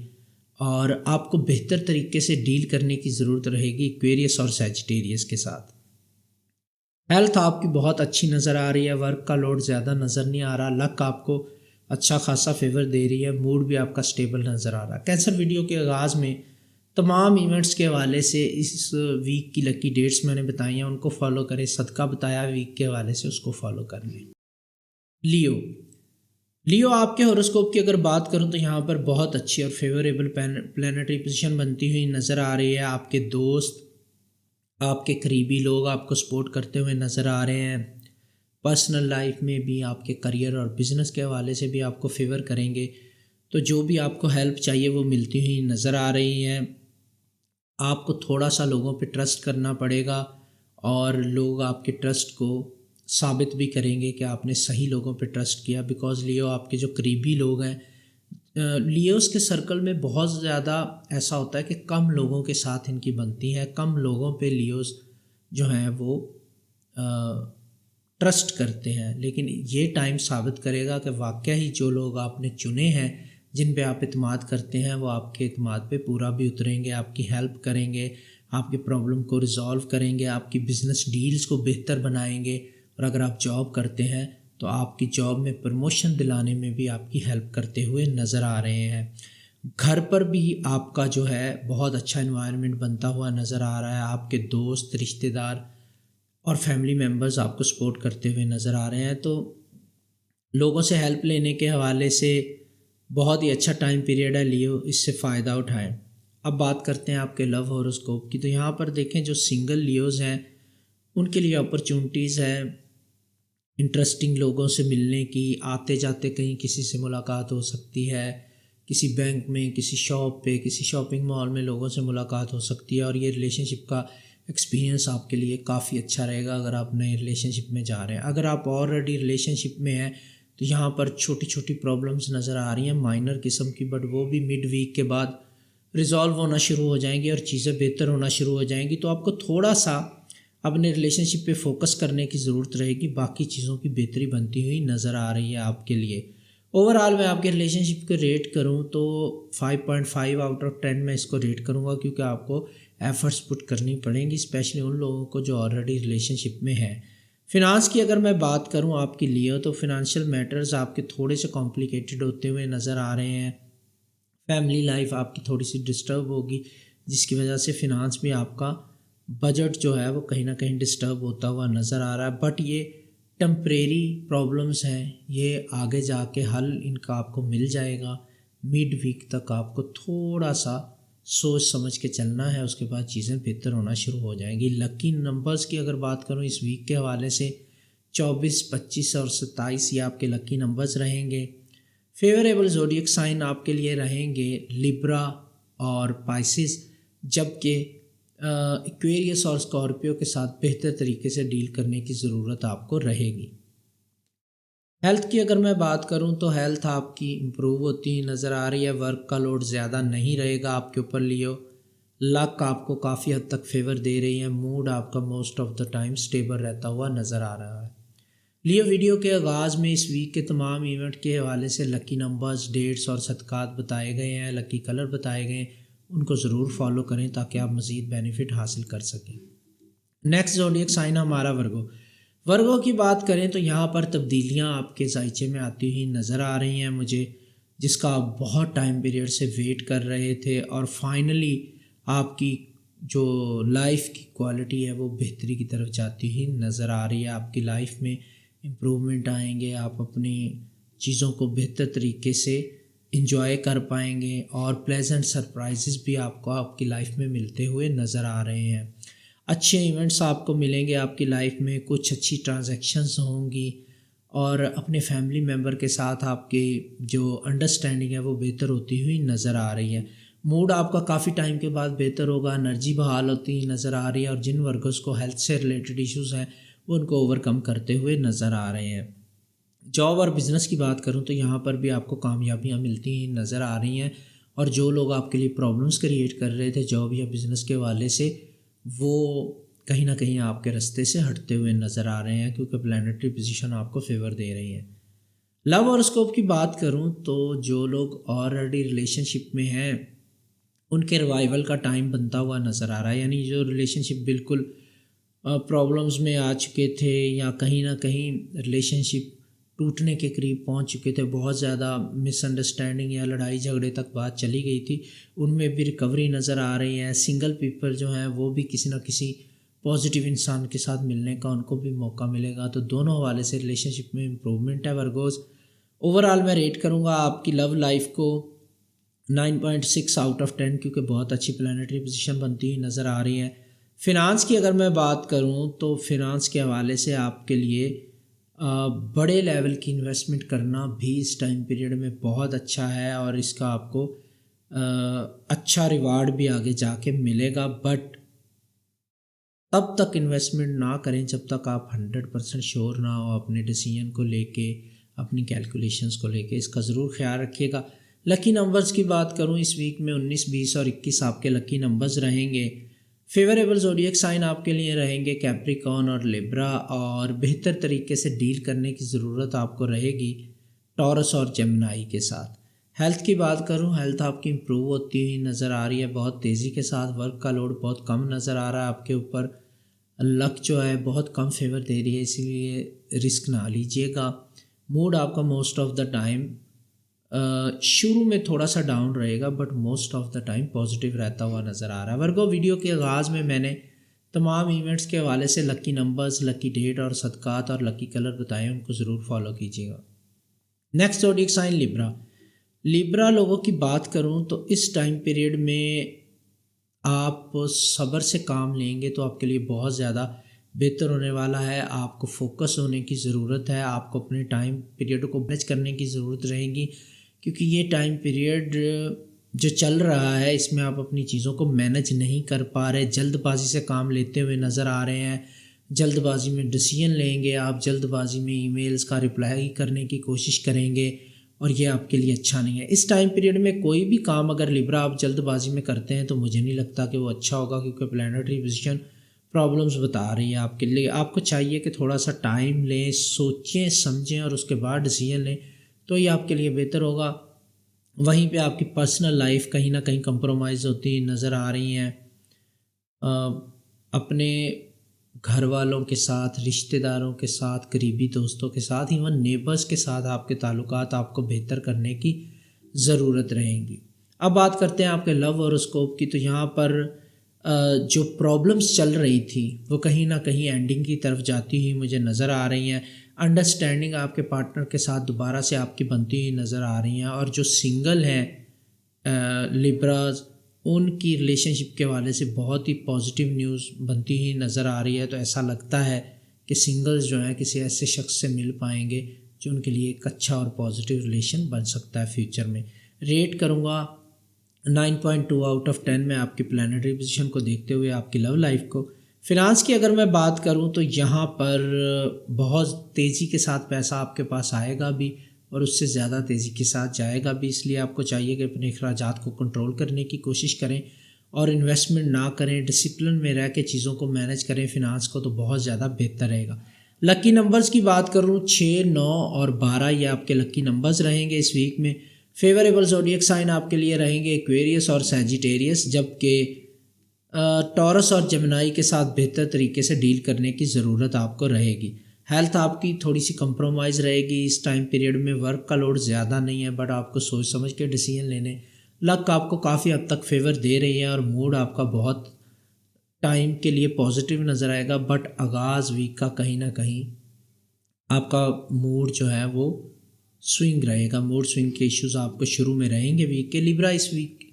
اور آپ کو بہتر طریقے سے ڈیل کرنے کی ضرورت رہے گی ایکویریس اور سیجیٹیریس کے ساتھ. ہیلتھ آپ کی بہت اچھی نظر آ رہی ہے، ورک کا لوڈ زیادہ نظر نہیں آ رہا، لک آپ کو اچھا خاصا فیور دے رہی ہے، موڈ بھی آپ کا سٹیبل نظر آ رہا ہے. کینسر ویڈیو کے آغاز میں تمام ایونٹس کے حوالے سے اس ویک کی لکی ڈیٹس میں نے بتائی ہیں، ان کو فالو کریں. صدقہ بتایا ویک کے حوالے سے، اس کو فالو کر لیں. لیو آپ کے ہاروسکوپ کی اگر بات کروں تو یہاں پر بہت اچھی اور فیوریبل پلانیٹری پوزیشن بنتی ہوئی نظر آ رہی ہے. آپ کے دوست، آپ کے قریبی لوگ آپ کو سپورٹ کرتے ہوئے نظر آ رہے ہیں. پرسنل لائف میں بھی آپ کے کریئر اور بزنس کے حوالے سے بھی آپ کو فیور کریں گے، تو جو بھی آپ کو ہیلپ چاہیے وہ ملتی ہوئی نظر آ رہی ہے. آپ کو تھوڑا سا لوگوں پہ ٹرسٹ کرنا پڑے گا، اور لوگ آپ کے ٹرسٹ کو ثابت بھی کریں گے کہ آپ نے صحیح لوگوں پہ ٹرسٹ کیا. بیکاز لیو آپ کے جو قریبی لوگ ہیں، لیوز کے سرکل میں بہت زیادہ ایسا ہوتا ہے کہ کم لوگوں کے ساتھ ان کی بنتی ہے، کم لوگوں پہ لیوز جو ہیں وہ ٹرسٹ کرتے ہیں. لیکن یہ ٹائم ثابت کرے گا کہ واقعہ ہی جو لوگ آپ نے چنے ہیں، جن پہ آپ اعتماد کرتے ہیں، وہ آپ کے اعتماد پہ پورا بھی اتریں گے، آپ کی ہیلپ کریں گے، آپ کے پرابلم کو ریزالو کریں گے، آپ کی بزنس ڈیلز کو بہتر بنائیں گے. اور اگر آپ جاب کرتے ہیں تو آپ کی جاب میں پروموشن دلانے میں بھی آپ کی ہیلپ کرتے ہوئے نظر آ رہے ہیں. گھر پر بھی آپ کا جو ہے بہت اچھا انوائرمنٹ بنتا ہوا نظر آ رہا ہے. آپ کے دوست، رشتہ دار اور فیملی ممبرز آپ کو سپورٹ کرتے ہوئے نظر آ رہے ہیں. تو لوگوں سے ہیلپ لینے کے حوالے سے بہت ہی اچھا ٹائم پیریڈ ہے لیو، اس سے فائدہ اٹھائیں. اب بات کرتے ہیں آپ کے لو ہاروسکوپ کی. تو یہاں پر دیکھیں جو سنگل لیوز ہیں ان کے لیے اپرچونٹیز ہے انٹرسٹنگ لوگوں سے ملنے کی. آتے جاتے کہیں کسی سے ملاقات ہو سکتی ہے، کسی بینک میں، کسی شاپ پہ، کسی شاپنگ مال میں لوگوں سے ملاقات ہو سکتی ہے. اور یہ ریلیشن شپ کا ایکسپیرینس آپ کے لیے کافی اچھا رہے گا اگر آپ نئے ریلیشن شپ میں جا رہے ہیں. اگر آپ آلریڈی ریلیشن شپ میں ہیں تو یہاں پر چھوٹی چھوٹی پرابلمس نظر آ رہی ہیں، مائنر قسم کی، بٹ وہ بھی مڈ ویک کے بعد ریزالو ہونا شروع ہو جائیں گی اور چیزیں بہتر ہونا شروع ہو جائیں گی. تو آپ کو تھوڑا سا اپنے ریلیشن شپ پہ فوکس کرنے کی ضرورت رہے گی. باقی چیزوں کی بہتری بنتی ہوئی نظر آ رہی ہے آپ کے لیے. اوور آل میں آپ کے ریلیشن شپ کو ریٹ کروں تو 5.5 آؤٹ آف 10 میں اس کو ریٹ کروں گا، کیونکہ آپ کو ایفرٹس پٹ کرنی پڑیں گی، اسپیشلی ان لوگوں کو جو آلریڈی ریلیشن شپ میں ہیں. فنانس کی اگر میں بات کروں آپ کے لیے تو فنانشیل میٹرز آپ کے تھوڑے سے کمپلیکیٹڈ ہوتے ہوئے نظر آ رہے ہیں. فیملی لائف آپ کی تھوڑی سی ڈسٹرب ہوگی، جس کی وجہ سے فنانس بھی آپ کا بجٹ جو ہے وہ کہیں نہ کہیں ڈسٹرب ہوتا ہوا نظر آ رہا ہے. بٹ یہ ٹمپریری پرابلمس ہیں، یہ آگے جا کے حل ان کا آپ کو مل جائے گا. مڈ ویک تک آپ کو تھوڑا سا سوچ سمجھ کے چلنا ہے، اس کے بعد چیزیں بہتر ہونا شروع ہو جائیں گی. لکی نمبرز کی اگر بات کروں اس ویک کے حوالے سے 24، 25 اور 27 یہ آپ کے لکی نمبرز رہیں گے. فیوریبل زوڈیک سائن آپ کے لیے رہیں گے لبرا اور پائسس، جبکہ ایکویریس اور اسکارپیو کے ساتھ بہتر طریقے سے ڈیل کرنے کی ضرورت آپ کو رہے گی. ہیلتھ کی اگر میں بات کروں تو ہیلتھ آپ کی امپروو ہوتی نظر آ رہی ہے. ورک کا لوڈ زیادہ نہیں رہے گا آپ کے اوپر لیو. لک آپ کو کافی حد تک فیور دے رہی ہے. موڈ آپ کا most of the time stable رہتا ہوا نظر آ رہا ہے. لیو ویڈیو کے آغاز میں اس ویک کے تمام ایونٹ کے حوالے سے لکی نمبرز، ڈیٹس اور صدقات بتائے گئے ہیں، لکی کلر بتائے گئے ہیں. ان کو ضرور فالو کریں تاکہ آپ مزید بینیفٹ حاصل کر سکیں. نیکسٹ زوڈیک سائن ہمارا ورگو کی بات کریں تو یہاں پر تبدیلیاں آپ کے ذائچے میں آتی ہوئی نظر آ رہی ہیں مجھے، جس کا آپ بہت ٹائم پیریڈ سے ویٹ کر رہے تھے. اور فائنلی آپ کی جو لائف کی کوالٹی ہے وہ بہتری کی طرف جاتی ہوئی نظر آ رہی ہے. آپ کی لائف میں امپرومنٹ آئیں گے، آپ اپنی چیزوں کو بہتر طریقے سے انجوائے کر پائیں گے، اور پلیزنٹ سرپرائزز بھی آپ کو آپ کی لائف میں ملتے ہوئے نظر آ رہے ہیں. اچھے ایونٹس آپ کو ملیں گے آپ کی لائف میں، کچھ اچھی ٹرانزیکشنز ہوں گی، اور اپنے فیملی ممبر کے ساتھ آپ کی جو انڈرسٹینڈنگ ہے وہ بہتر ہوتی ہوئی نظر آ رہی ہے۔ موڈ آپ کا کافی ٹائم کے بعد بہتر ہوگا، انرجی بحال ہوتی نظر آ رہی ہے، اور جن ورکرز کو ہیلتھ سے ریلیٹڈ ایشوز ہیں وہ ان کو اوور کم کرتے ہوئے نظر آ رہے ہیں۔ جاب اور بزنس کی بات کروں تو یہاں پر بھی آپ کو کامیابیاں ملتی ہیں نظر آ رہی ہیں، اور جو لوگ آپ کے لیے پرابلمس کریٹ کر رہے تھے جاب یا بزنس کے حوالے سے، وہ کہیں نہ کہیں آپ کے رستے سے ہٹتے ہوئے نظر آ رہے ہیں، کیونکہ پلانٹری پوزیشن آپ کو فیور دے رہی ہے۔ لو اور اسکوپ کی بات کروں تو جو لوگ آلریڈی ریلیشن شپ میں ہیں ان کے ریوائول کا ٹائم بنتا ہوا نظر آ رہا ہے، یعنی جو ریلیشن شپ بالکل پرابلمز میں آ چکے تھے یا کہیں نہ کہیں ریلیشن شپ ٹوٹنے کے قریب پہنچ چکے تھے، بہت زیادہ مس انڈرسٹینڈنگ یا لڑائی جھگڑے تک بات چلی گئی تھی، ان میں بھی ریکوری نظر آ رہی ہے۔ سنگل پیپل جو ہیں وہ بھی کسی نہ کسی پازیٹیو انسان کے ساتھ ملنے کا ان کو بھی موقع ملے گا، تو دونوں حوالے سے ریلیشن شپ میں امپرومنٹ ہے ورگوز۔ اوور آل میں ریٹ کروں گا آپ کی لو لائف کو 9.6 آؤٹ آف 10، کیونکہ بہت اچھی پلانٹری پوزیشن بنتی ہوئی نظر آ رہی ہے۔ فنانس کی اگر میں بات کروں تو فنانس کے حوالے سے آپ کے لیے بڑے لیول کی انویسٹمنٹ کرنا بھی اس ٹائم پیریڈ میں بہت اچھا ہے، اور اس کا آپ کو اچھا ریوارڈ بھی آگے جا کے ملے گا، بٹ تب تک انویسٹمنٹ نہ کریں جب تک آپ 100% شیور نہ ہو اپنے ڈیسیژن کو لے کے، اپنی کیلکولیشنز کو لے کے، اس کا ضرور خیال رکھیے گا۔ لکی نمبرز کی بات کروں اس ویک میں 19، 20 اور 21 آپ کے لکی نمبرز رہیں گے۔ فیوریبل زوڈیک سائن آپ کے لیے رہیں گے کیپریکارن اور لیبرا، اور بہتر طریقے سے ڈیل کرنے کی ضرورت آپ کو رہے گی ٹورس اور جیمنائی کے ساتھ۔ ہیلتھ کی بات کروں، ہیلتھ آپ کی امپروو ہوتی ہوئی نظر آ رہی ہے بہت تیزی کے ساتھ، ورک کا لوڈ بہت کم نظر آ رہا ہے آپ کے اوپر، لک جو ہے بہت کم فیور دے رہی ہے، اسی لیے رسک نہ لیجیے گا۔ موڈ آپ کا موسٹ آف دا ٹائم شروع میں تھوڑا سا ڈاؤن رہے گا، but most of the time positive رہتا ہوا نظر آ رہا ہے۔ ورگو ویڈیو کے آغاز میں نے تمام ایونٹس کے حوالے سے لکی نمبرز، لکی ڈیٹ اور صدقات اور لکی کلر بتائے، ان کو ضرور فالو کیجیے گا۔ Next zodiac sign Libra. Libra لوگوں کی بات کروں تو اس ٹائم پیریڈ میں آپ صبر سے کام لیں گے تو آپ کے لیے بہت زیادہ بہتر ہونے والا ہے۔ آپ کو فوکس ہونے کی ضرورت ہے، آپ کو اپنے ٹائم پیریڈ کو مینیج کرنے کی ضرورت رہے گی، کیونکہ یہ ٹائم پیریڈ جو چل رہا ہے اس میں آپ اپنی چیزوں کو مینیج نہیں کر پا رہے، جلد بازی سے کام لیتے ہوئے نظر آ رہے ہیں، جلد بازی میں ڈیسیژن لیں گے آپ، جلد بازی میں ای میلز کا رپلائی کرنے کی کوشش کریں گے، اور یہ آپ کے لیے اچھا نہیں ہے۔ اس ٹائم پیریڈ میں کوئی بھی کام اگر لیبرا آپ جلد بازی میں کرتے ہیں تو مجھے نہیں لگتا کہ وہ اچھا ہوگا، کیونکہ پلانٹری پوزیشن پرابلمز بتا رہی ہے آپ کے لیے۔ آپ کو چاہیے کہ تھوڑا سا ٹائم لیں، سوچیں سمجھیں اور اس کے بعد ڈیسیژن لیں، تو یہ آپ کے لیے بہتر ہوگا۔ وہیں پہ آپ کی پرسنل لائف کہیں نہ کہیں کمپرومائز ہوتی نظر آ رہی ہیں، اپنے گھر والوں کے ساتھ، رشتہ داروں کے ساتھ، قریبی دوستوں کے ساتھ، ایون نیبرز کے ساتھ آپ کے تعلقات آپ کو بہتر کرنے کی ضرورت رہیں گی۔ اب بات کرتے ہیں آپ کے لو اور اسکوپ کی، تو یہاں پر جو پرابلمس چل رہی تھی وہ کہیں نہ کہیں اینڈنگ کی طرف جاتی ہوئی مجھے نظر آ رہی ہیں۔ انڈرسٹینڈنگ آپ کے پارٹنر کے ساتھ دوبارہ سے آپ کی بنتی ہوئی نظر آ رہی ہیں، اور جو سنگل ہیں لیبراز، ان کی ریلیشن شپ کے حوالے سے بہت ہی پازیٹیو نیوز بنتی ہوئی نظر آ رہی ہے، تو ایسا لگتا ہے کہ سنگلز جو ہیں کسی ایسے شخص سے مل پائیں گے جو ان کے لیے ایک اچھا اور پازیٹیو ریلیشن بن سکتا ہے فیوچر میں۔ ریٹ کروں گا 9.2 آؤٹ آف 10 میں آپ کی پلانٹری پوزیشن کو دیکھتے ہوئے آپ کی لو لائف کو۔ فنانس کی اگر میں بات کروں تو یہاں پر بہت تیزی کے ساتھ پیسہ آپ کے پاس آئے گا بھی، اور اس سے زیادہ تیزی کے ساتھ جائے گا بھی، اس لیے آپ کو چاہیے کہ اپنے اخراجات کو کنٹرول کرنے کی کوشش کریں اور انویسٹمنٹ نہ کریں، ڈسپلن میں رہ کے چیزوں کو مینیج کریں فنانس کو، تو بہت زیادہ بہتر رہے گا۔ لکی نمبرز کی بات کروں 6، 9 اور 12 یہ آپ کے لکی نمبرز رہیں گے اس ویک میں۔ فیوریبل زوڈیک سائن آپ کے لیے رہیں گے ایکویریس اور سیجیٹیریس، جبکہ ٹورس اور جیمنائی کے ساتھ بہتر طریقے سے ڈیل کرنے کی ضرورت آپ کو رہے گی۔ ہیلتھ آپ کی تھوڑی سی کمپرومائز رہے گی اس ٹائم پیریڈ میں، ورک کا لوڈ زیادہ نہیں ہے، بٹ آپ کو سوچ سمجھ کے ڈیسیژن لینے۔ لک آپ کو کافی حد تک فیور دے رہی ہے، اور موڈ آپ کا بہت ٹائم کے لیے پازیٹیو نظر آئے گا، بٹ آغاز ویک کا کہیں نہ کہیں آپ کا موڈ جو ہے وہ سوئنگ رہے گا، موڈ سوئنگ کے ایشوز آپ کو شروع میں رہیں گے ویک کے۔ لیبرا اس ویک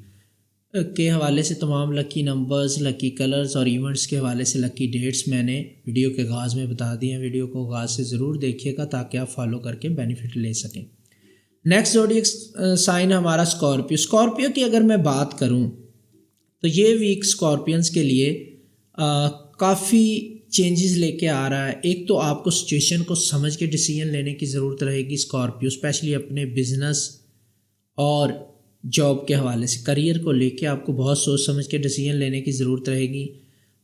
کے حوالے سے تمام لکی نمبرز، لکی کلرز اور ایونٹس کے حوالے سے لکی ڈیٹس میں نے ویڈیو کے آغاز میں بتا دی ہیں۔ ویڈیو کو آغاز سے ضرور دیکھیے گا تاکہ آپ فالو کر کے بینیفٹ لے سکیں۔ نیکسٹ زوڈیک سائن ہمارا اسکارپیو۔ اسکارپیو کی اگر میں بات کروں تو یہ ویک اسکارپینس کے لیے کافی چینجز لے کے آ رہا ہے۔ ایک تو آپ کو سچویشن کو سمجھ کے ڈیسیجن لینے کی ضرورت رہے گی اسکارپیو، اسپیشلی اپنے بزنس اور جاب کے حوالے سے، کریئر کو لے کے آپ کو بہت سوچ سمجھ کے ڈیسیجن لینے کی ضرورت رہے گی۔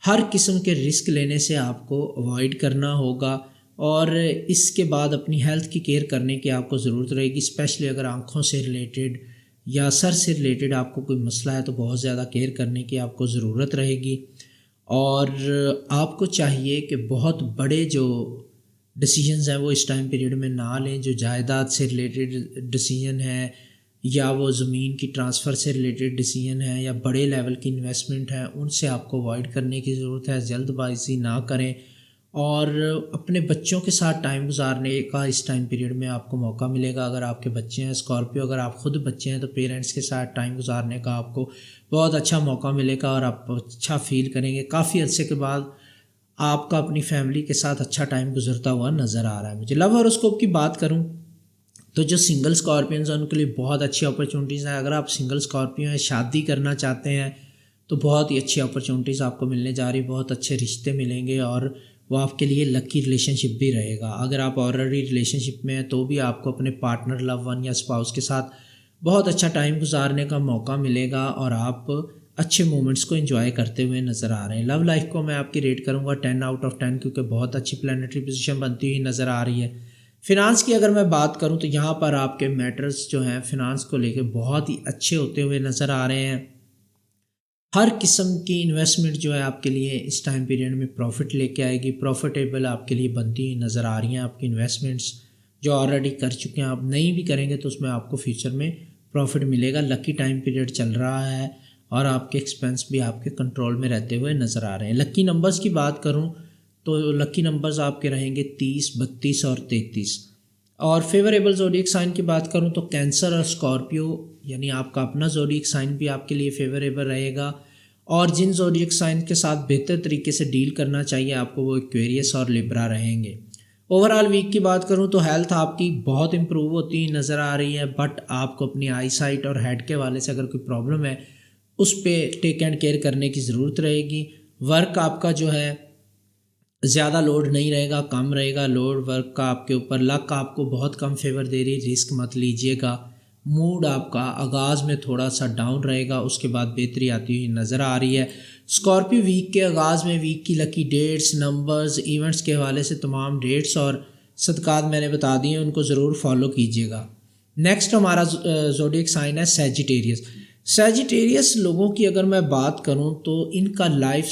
ہر قسم کے رسک لینے سے آپ کو اوائڈ کرنا ہوگا، اور اس کے بعد اپنی ہیلتھ کی کیئر کرنے کی آپ کو ضرورت رہے گی، اسپیشلی اگر آنکھوں سے ریلیٹڈ یا سر سے ریلیٹڈ آپ کو کوئی مسئلہ ہے تو بہت زیادہ کیئر کرنے کی آپ کو ضرورت رہے گی۔ اور آپ کو چاہیے کہ بہت بڑے جو ڈیسیجنز ہیں وہ اس ٹائم پیریڈ میں نہ لیں، جو جائیداد سے ریلیٹڈ ڈیسیجن ہے یا وہ زمین کی ٹرانسفر سے ریلیٹڈ ڈیسیجن ہے یا بڑے لیول کی انویسٹمنٹ ہے، ان سے آپ کو اوائڈ کرنے کی ضرورت ہے۔ جلد بازی نہ کریں، اور اپنے بچوں کے ساتھ ٹائم گزارنے کا اس ٹائم پیریڈ میں آپ کو موقع ملے گا۔ اگر آپ کے بچے ہیں اسکارپیو، اگر آپ خود بچے ہیں تو پیرنٹس کے ساتھ ٹائم گزارنے کا آپ کو بہت اچھا موقع ملے گا، اور آپ اچھا فیل کریں گے۔ کافی عرصے کے بعد آپ کا اپنی فیملی کے ساتھ اچھا ٹائم گزرتا ہوا نظر آ رہا ہے مجھے۔ لو ہاروسکوپ کی بات کروں تو جو سنگل اسکارپینز ہیں ان کے لیے بہت اچھی اپرچونیٹیز ہیں۔ اگر آپ سنگل اسکارپیو ہیں، شادی کرنا چاہتے ہیں تو بہت ہی اچھی اپرچونیٹیز آپ کو ملنے جا رہی، بہت اچھے رشتے ملیں گے، اور وہ آپ کے لیے لکی ریلیشن شپ بھی رہے گا۔ اگر آپ آلریڈی ریلیشن شپ میں ہیں تو بھی آپ کو اپنے پارٹنر، لو ون یا اسپاؤس کے ساتھ بہت اچھا ٹائم گزارنے کا موقع ملے گا، اور آپ اچھے مومنٹس کو انجوائے کرتے ہوئے نظر آ رہے ہیں۔ لو لائف کو میں آپ کی ریٹ کروں گا 10 آؤٹ آف 10، کیونکہ بہت اچھی پلانیٹری پوزیشن بنتی ہوئی نظر آ رہی ہے۔ فنانس کی اگر میں بات کروں تو یہاں پر آپ کے میٹرز جو ہیں فنانس کو لے کے بہت ہی اچھے ہوتے ہوئے نظر آ رہے ہیں۔ ہر قسم کی انویسٹمنٹ جو ہے آپ کے لیے اس ٹائم پیریڈ میں پروفٹ لے کے آئے گی، پروفیٹیبل آپ کے لیے بنتی ہوئی نظر آ رہی ہیں۔ آپ کی انویسٹمنٹس جو آلریڈی کر چکے ہیں، آپ نہیں بھی کریں گے تو اس میں آپ کو فیوچر میں پروفٹ ملے گا۔ لکی ٹائم پیریڈ چل رہا ہے، اور آپ کے ایکسپینس بھی آپ کے کنٹرول میں رہتے ہوئے نظر آ رہے ہیں۔ لکی نمبرز کی بات کروں تو لکی نمبرز آپ کے رہیں گے 30، 32 اور 33۔ اور فیوریبل زوڈیک سائن کی بات کروں تو کینسر اور اسکارپیو، یعنی آپ کا اپنا زوڈیک سائن بھی آپ کے لیے فیوریبل رہے گا۔ اور جن زوڈیک سائن کے ساتھ بہتر طریقے سے ڈیل کرنا چاہیے آپ کو، وہ ایکویریس اور لیبرا رہیں گے۔ اوورآل ویک کی بات کروں تو ہیلتھ آپ کی بہت امپروو ہوتی نظر آ رہی ہے، بٹ آپ کو اپنی آئی سائٹ اور ہیڈ کے حوالے سے اگر کوئی پرابلم ہے اس پہ ٹیک اینڈ کیئر کرنے کی ضرورت رہے گی۔ ورک آپ کا جو ہے زیادہ لوڈ نہیں رہے گا، کم رہے گا لوڈ ورک کا آپ کے اوپر۔ لک آپ کو بہت کم فیور دے رہی، رسک مت لیجیے گا۔ موڈ آپ کا آغاز میں تھوڑا سا ڈاؤن رہے گا، اس کے بعد بہتری آتی ہوئی نظر آ رہی ہے۔ اسکارپیو ویک کے آغاز میں ویک کی لکی ڈیٹس، نمبرز، ایونٹس کے حوالے سے تمام ڈیٹس اور صدقات میں نے بتا دی ہیں، ان کو ضرور فالو کیجیے گا۔ نیکسٹ ہمارا زوڈیک سائن ہے سیجیٹیریس۔ سیجیٹیریس لوگوں کی اگر میں بات کروں تو ان کا لائف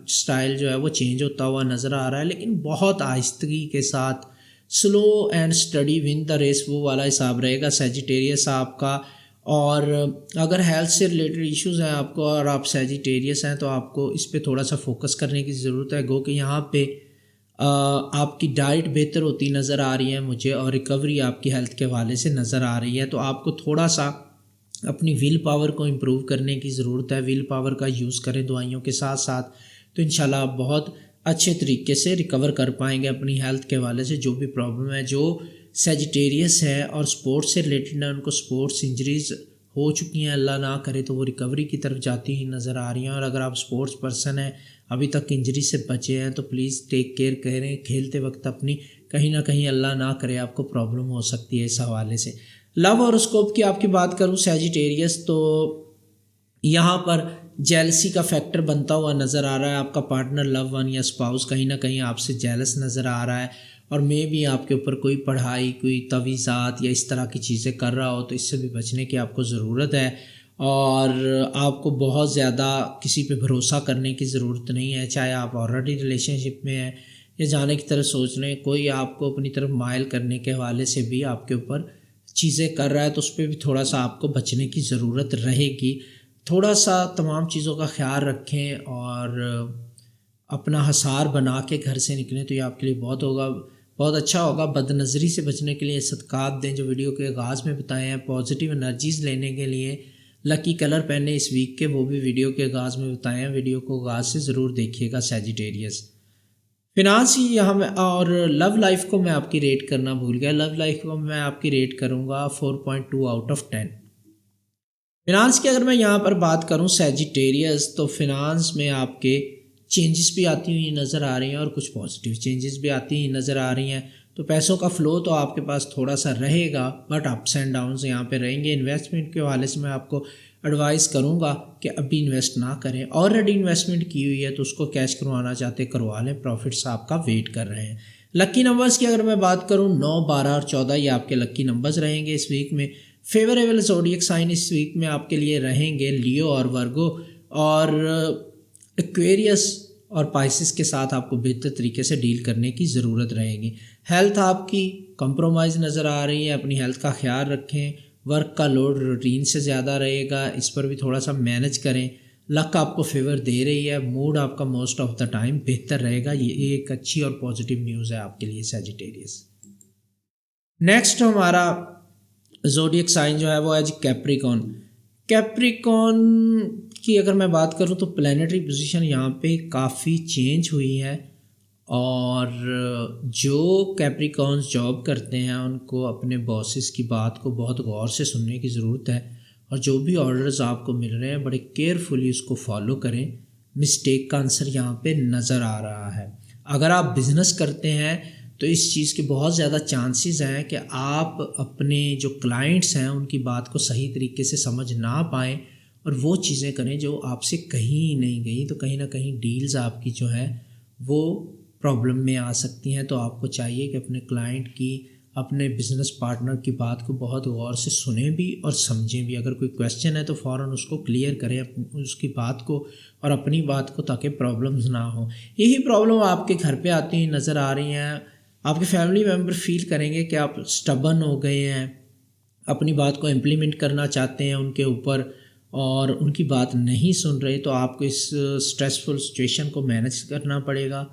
سٹائل جو ہے وہ چینج ہوتا ہوا نظر آ رہا ہے، لیکن بہت آہستگی کے ساتھ، slow and steady win the race, وہ والا حساب رہے گا سیجیٹیریس آپ کا۔ اور اگر ہیلتھ سے ریلیٹڈ ایشوز ہیں آپ کو اور آپ سیجیٹیریس ہیں تو آپ کو اس پہ تھوڑا سا فوکس کرنے کی ضرورت ہے، گو کہ یہاں پہ آپ کی ڈائٹ بہتر ہوتی نظر آ رہی ہے مجھے، اور ریکوری آپ کی ہیلتھ کے حوالے سے نظر آ رہی ہے۔ تو آپ کو تھوڑا سا اپنی ویل پاور کو امپروو کرنے کی ضرورت ہے۔ ویل پاور کا یوز کریں دوائیوں کے ساتھ ساتھ، تو انشاءاللہ آپ بہت اچھے طریقے سے ریکور کر پائیں گے اپنی ہیلتھ کے حوالے سے۔ جو بھی پرابلم ہے، جو سیجیٹیریس ہے اور سپورٹس سے ریلیٹڈ ہے، ان کو سپورٹس انجریز ہو چکی ہیں، اللہ نہ کرے تو وہ ریکوری کی طرف جاتی ہی نظر آ رہی ہیں۔ اور اگر آپ سپورٹس پرسن ہیں، ابھی تک انجری سے بچے ہیں، تو پلیز ٹیک کیئر کریں کھیلتے وقت اپنی، کہیں نہ کہیں اللہ نہ کرے آپ کو پرابلم ہو سکتی ہے اس حوالے سے۔ لو ہاروسکوپ کی آپ کی بات کروں سیجیٹیریس، تو یہاں پر جیلسی کا فیکٹر بنتا ہوا نظر آ رہا ہے۔ آپ کا پارٹنر، لو ون یا اسپاؤس کہیں نہ کہیں آپ سے جیلس نظر آ رہا ہے، اور میں بھی آپ کے اوپر کوئی پڑھائی، کوئی تویزات یا اس طرح کی چیزیں کر رہا ہو، تو اس سے بھی بچنے کی آپ کو ضرورت ہے۔ اور آپ کو بہت زیادہ کسی پہ بھروسہ کرنے کی ضرورت نہیں ہے، چاہے آپ آلریڈی ریلیشن شپ میں ہیں یا جانے کی طرف سوچ رہے ہیں، کوئی آپ کو اپنی طرف مائل کرنے کے حوالے سے بھی آپ کے اوپر چیزیں کر رہا ہے، تو اس پہ بھی تھوڑا سا آپ کو بچنے کی ضرورت رہے گی۔ تھوڑا سا تمام چیزوں کا خیال رکھیں اور اپنا حصار بنا کے گھر سے نکلیں تو یہ آپ کے لیے بہت اچھا ہوگا۔ بد نظری سے بچنے کے لیے صدقات دیں جو ویڈیو کے آغاز میں بتائے ہیں، پازیٹیو انرجیز لینے کے لیے لکی کلر پہنے اس ویک کے، وہ بھی ویڈیو کے آغاز میں بتائے ہیں، ویڈیو کو آغاز سے ضرور دیکھیے گا سیجیٹیریس۔ فنانس ہی یہاں میں اور لو لائف کو میں آپ کی ریٹ کرنا بھول گیا، لو لائف کو میں آپ کی ریٹ کروں گا 4.2 آؤٹ آف 10۔ فنانس کی اگر میں یہاں پر بات کروں سیجیٹیریس، تو فنانس میں آپ کے چینجز بھی آتی ہوئی نظر آ رہی ہیں اور کچھ پازیٹیو چینجز بھی آتی ہوئی نظر آ رہی ہیں، تو پیسوں کا فلو تو آپ کے پاس تھوڑا سا رہے گا، بٹ اپس اینڈ ڈاؤنز یہاں پہ رہیں گے۔ انویسٹمنٹ کے حوالے سے میں آپ کو ایڈوائز کروں گا کہ ابھی انویسٹ نہ کریں، آلریڈی انویسٹمنٹ کی ہوئی ہے تو اس کو کیش کروانا چاہتے کروا لیں، پروفٹس آپ کا ویٹ کر رہے ہیں۔ لکی نمبرز کی اگر میں بات کروں 9، 12 اور 14 یہ آپ کے لکی نمبرز رہیں گے اس ویک میں۔ فیوریبل زوڈیک سائن اس ویک میں آپ کے لیے رہیں گے لیو اور ورگو، اور ایکویریس اور پائسس کے ساتھ آپ کو بہتر طریقے سے ڈیل کرنے کی ضرورت رہے گی۔ ہیلتھ آپ کی کمپرومائز نظر آ رہی ہے، اپنی ہیلتھ کا خیال رکھیں، ورک کا لوڈ روٹین سے زیادہ رہے گا، اس پر بھی تھوڑا سا مینج کریں۔ لک آپ کو فیور دے رہی ہے، موڈ آپ کا موسٹ آف دا ٹائم بہتر رہے گا، یہ ایک اچھی اور پازیٹیو نیوز ہے آپ کے لیے سیجیٹیریس۔ نیکسٹ ہمارا زوڈیک سائن جو ہے وہ ہے کیپریکون۔ کیپریکون کی اگر میں بات کروں تو پلانیٹری پوزیشن یہاں پہ کافی چینج ہوئی ہے، اور جو کیپریکونز جاب کرتے ہیں ان کو اپنے باسز کی بات کو بہت غور سے سننے کی ضرورت ہے، اور جو بھی آرڈرز آپ کو مل رہے ہیں بڑے کیئرفلی اس کو فالو کریں۔ مسٹیک کا آنسر یہاں پہ نظر آ رہا ہے۔ اگر آپ بزنس کرتے ہیں تو اس چیز کے بہت زیادہ چانسز ہیں کہ آپ اپنے جو کلائنٹس ہیں ان کی بات کو صحیح طریقے سے سمجھ نہ پائیں اور وہ چیزیں کریں جو آپ سے کہیں نہیں گئی، تو کہیں نہ کہیں ڈیلز آپ کی جو ہے وہ پرابلم میں آ سکتی ہیں۔ تو آپ کو چاہیے کہ اپنے کلائنٹ کی، اپنے بزنس پارٹنر کی بات کو بہت غور سے سنیں بھی اور سمجھیں بھی۔ اگر کوئی کویسچن ہے تو فوراً اس کو کلیئر کریں اس کی بات کو اور اپنی بات کو، تاکہ پرابلمز نہ ہوں۔ یہی پرابلم آپ کے گھر پہ آتی ہوئی نظر آ رہی ہیں، آپ کے فیملی ممبر فیل کریں گے کہ آپ اسٹبن ہو گئے ہیں، اپنی بات کو امپلیمنٹ کرنا چاہتے ہیں ان کے اوپر اور ان کی بات نہیں سن رہے، تو آپ کو اس اسٹریسفل سچویشن کو مینیج کرنا پڑے گا۔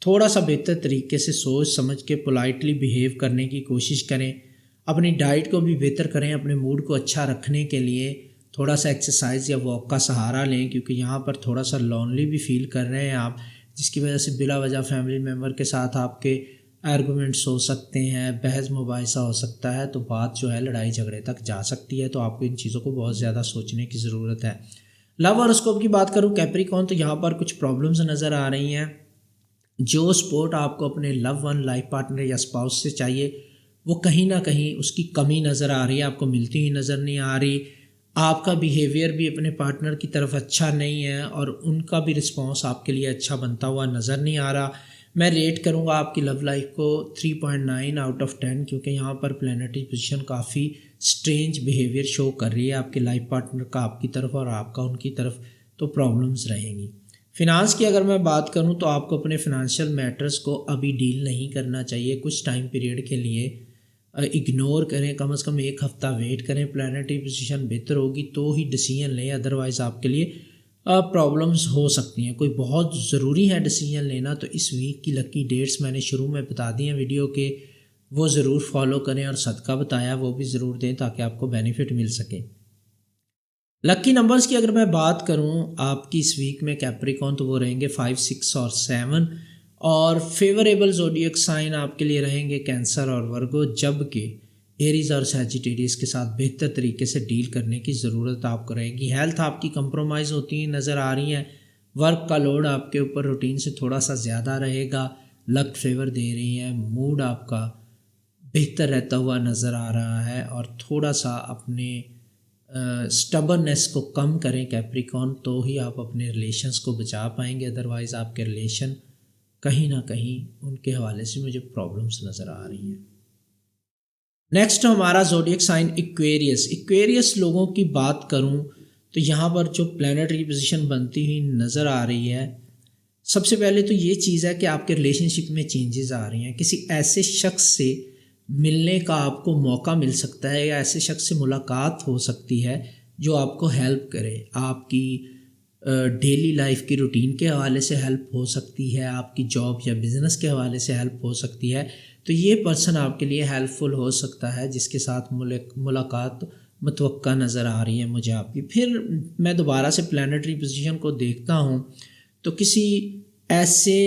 تھوڑا سا بہتر طریقے سے سوچ سمجھ کے پولائٹلی بیہیو کرنے کی کوشش کریں، اپنی ڈائٹ کو بھی بہتر کریں، اپنے موڈ کو اچھا رکھنے کے لیے تھوڑا سا ایکسرسائز یا واک کا سہارا لیں، کیونکہ یہاں پر تھوڑا سا لونلی بھی فیل کر رہے ہیں آپ، جس کی وجہ سے بلا وجہ فیملی ممبر کے ساتھ آپ کے آرگومنٹس ہو سکتے ہیں، بحث مباحثہ ہو سکتا ہے، تو بات جو ہے لڑائی جھگڑے تک جا سکتی ہے، تو آپ کو ان چیزوں کو بہت زیادہ سوچنے کی ضرورت ہے۔ لو ہاروسکوپ کی بات کروں کیپریکون، تو یہاں پر کچھ پرابلمز نظر آ رہی ہیں۔ جو سپورٹ آپ کو اپنے لو ون لائف پارٹنر یا اسپاؤس سے چاہیے وہ کہیں نہ کہیں اس کی کمی نظر آ رہی ہے، آپ کو ملتی ہوئی نظر نہیں آ رہی۔ آپ کا بیہیویئر بھی اپنے پارٹنر کی طرف اچھا نہیں ہے اور ان کا بھی رسپانس آپ کے لیے اچھا بنتا ہوا نظر نہیں آ رہا۔ میں ریٹ کروں گا آپ کی لو لائف کو 3.9 آؤٹ آف 10، کیونکہ یہاں پر پلانیٹری پوزیشن کافی سٹرینج بیہیویئر شو کر رہی ہے آپ کے لائف پارٹنر کا آپ کی طرف اور آپ کا ان کی طرف، تو پرابلمز رہیں گی۔ فنانس کی اگر میں بات کروں تو آپ کو اپنے فنانشیل میٹرز کو ابھی ڈیل نہیں کرنا چاہیے، کچھ ٹائم پیریڈ کے لیے اگنور کریں، کم از کم ایک ہفتہ ویٹ کریں، پلانیٹری پوزیشن بہتر ہوگی تو ہی ڈیسیژن لیں، ادروائز آپ کے لیے پرابلمز ہو سکتی ہیں۔ کوئی بہت ضروری ہے ڈیسیژن لینا تو اس ویک کی لکی ڈیٹس میں نے شروع میں بتا دی ہیں ویڈیو کے، وہ ضرور فالو کریں، اور صدقہ بتایا وہ بھی ضرور دیں تاکہ آپ کو بینیفٹ مل سکے۔ لکی نمبرز کی اگر میں بات کروں آپ کی اس ویک میں کیپریکون، تو وہ رہیں گے 5، 6 اور 7، اور فیوریبل زوڈیک سائن آپ کے لیے رہیں گے کینسر اور ورگو، جبکہ ایریز اور سیجیٹیریس کے ساتھ بہتر طریقے سے ڈیل کرنے کی ضرورت آپ کو رہے گی۔ ہیلتھ آپ کی کمپرومائز ہوتی ہیں نظر آ رہی ہیں، ورک کا لوڈ آپ کے اوپر روٹین سے تھوڑا سا زیادہ رہے گا، لک فیور دے رہی ہے، موڈ آپ کا بہتر رہتا ہوا نظر آ رہا ہے، اور تھوڑا سا اپنے سٹبرنیس کو کم کریں کیپریکون، تو ہی آپ اپنے ریلیشنز کو بچا پائیں گے، ادروائز آپ کے ریلیشن کہیں نہ کہیں ان کے حوالے سے مجھے پرابلمس نظر آ رہی ہیں۔ نیکسٹ ہمارا زوڈیک سائن ایکویریس۔ ایکویریس لوگوں کی بات کروں تو یہاں پر جو پلانیٹری پوزیشن بنتی ہوئی نظر آ رہی ہے، سب سے پہلے تو یہ چیز ہے کہ آپ کے ریلیشن شپ میں چینجز آ رہی ہیں، کسی ایسے شخص سے ملنے کا آپ کو موقع مل سکتا ہے، یا ایسے شخص سے ملاقات ہو سکتی ہے جو آپ کو ہیلپ کرے، آپ کی ڈیلی لائف کی روٹین کے حوالے سے ہیلپ ہو سکتی ہے، آپ کی جاب یا بزنس کے حوالے سے ہیلپ ہو سکتی ہے، تو یہ پرسن آپ کے لیے ہیلپ فل ہو سکتا ہے جس کے ساتھ ملاقات متوقع نظر آ رہی ہے مجھے آپ کی. پھر میں دوبارہ سے پلانٹری پوزیشن کو دیکھتا ہوں تو کسی ایسے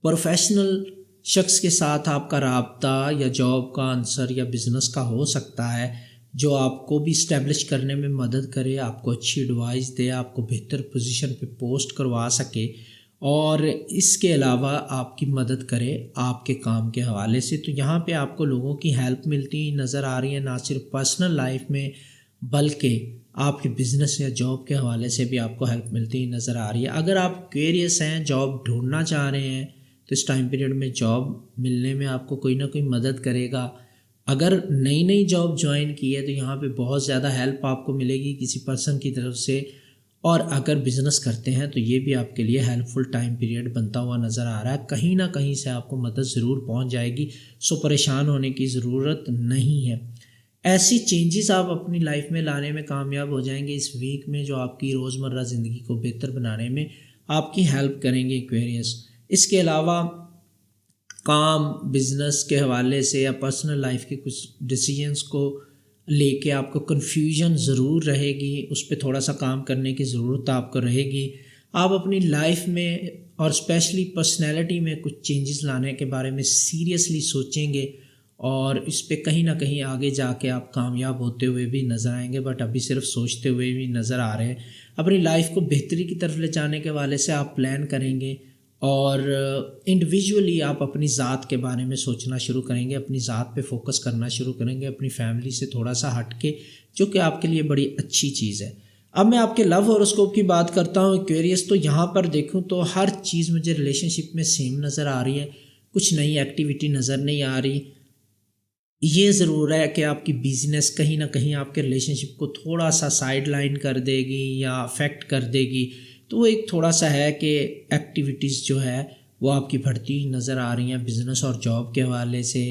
پروفیشنل شخص کے ساتھ آپ کا رابطہ یا جاب کا عنصر یا بزنس کا ہو سکتا ہے جو آپ کو بھی اسٹیبلش کرنے میں مدد کرے، آپ کو اچھی ایڈوائس دے، آپ کو بہتر پوزیشن پہ پوسٹ کروا سکے، اور اس کے علاوہ آپ کی مدد کرے آپ کے کام کے حوالے سے. تو یہاں پہ آپ کو لوگوں کی ہیلپ ملتی نظر آ رہی ہے، نہ صرف پرسنل لائف میں بلکہ آپ کے بزنس یا جاب کے حوالے سے بھی آپ کو ہیلپ ملتی نظر آ رہی ہے. اگر آپ کیریس ہیں، جاب ڈھونڈنا چاہ رہے ہیں، تو اس ٹائم پیریڈ میں جاب ملنے میں آپ کو کوئی نہ کوئی مدد کرے گا. اگر نئی جاب جوائن کی ہے تو یہاں پہ بہت زیادہ ہیلپ آپ کو ملے گی کسی پرسن کی طرف سے، اور اگر بزنس کرتے ہیں تو یہ بھی آپ کے لیے ہیلپ فل ٹائم پیریڈ بنتا ہوا نظر آ رہا ہے. کہیں نہ کہیں سے آپ کو مدد ضرور پہنچ جائے گی، سو پریشان ہونے کی ضرورت نہیں ہے. ایسی چینجز آپ اپنی لائف میں لانے میں کامیاب ہو جائیں گے اس ویک میں، جو آپ کی روزمرہ زندگی کو بہتر بنانے میں آپ کی ہیلپ کریں گے ایکویریس. اس کے علاوہ کام، بزنس کے حوالے سے یا پرسنل لائف کے کچھ ڈیسیجنس کو لے کے آپ کو کنفیوژن ضرور رہے گی، اس پہ تھوڑا سا کام کرنے کی ضرورت آپ کو رہے گی. آپ اپنی لائف میں اور اسپیشلی پرسنالٹی میں کچھ چینجز لانے کے بارے میں سیریسلی سوچیں گے، اور اس پہ کہیں نہ کہیں آگے جا کے آپ کامیاب ہوتے ہوئے بھی نظر آئیں گے. بٹ ابھی صرف سوچتے ہوئے بھی نظر آ رہے ہیں. اپنی لائف کو بہتری کی طرف لے جانے کے حوالے سے آپ پلان کریں گے، اور انڈیویجولی آپ اپنی ذات کے بارے میں سوچنا شروع کریں گے، اپنی ذات پہ فوکس کرنا شروع کریں گے، اپنی فیملی سے تھوڑا سا ہٹ کے، جو کہ آپ کے لیے بڑی اچھی چیز ہے. اب میں آپ کے لو ہاروسکوپ کی بات کرتا ہوں ایکویریس. تو یہاں پر دیکھوں تو ہر چیز مجھے ریلیشن شپ میں سیم نظر آ رہی ہے، کچھ نئی ایکٹیویٹی نظر نہیں آ رہی. یہ ضرور ہے کہ آپ کی بزنس کہیں نہ کہیں آپ کے ریلیشن شپ کو تھوڑا سا سائڈ لائن کر دے گی یا افیکٹ کر دے گی. تو وہ ایک تھوڑا سا ہے کہ ایکٹیویٹیز جو ہے وہ آپ کی بڑھتی نظر آ رہی ہیں بزنس اور جاب کے حوالے سے،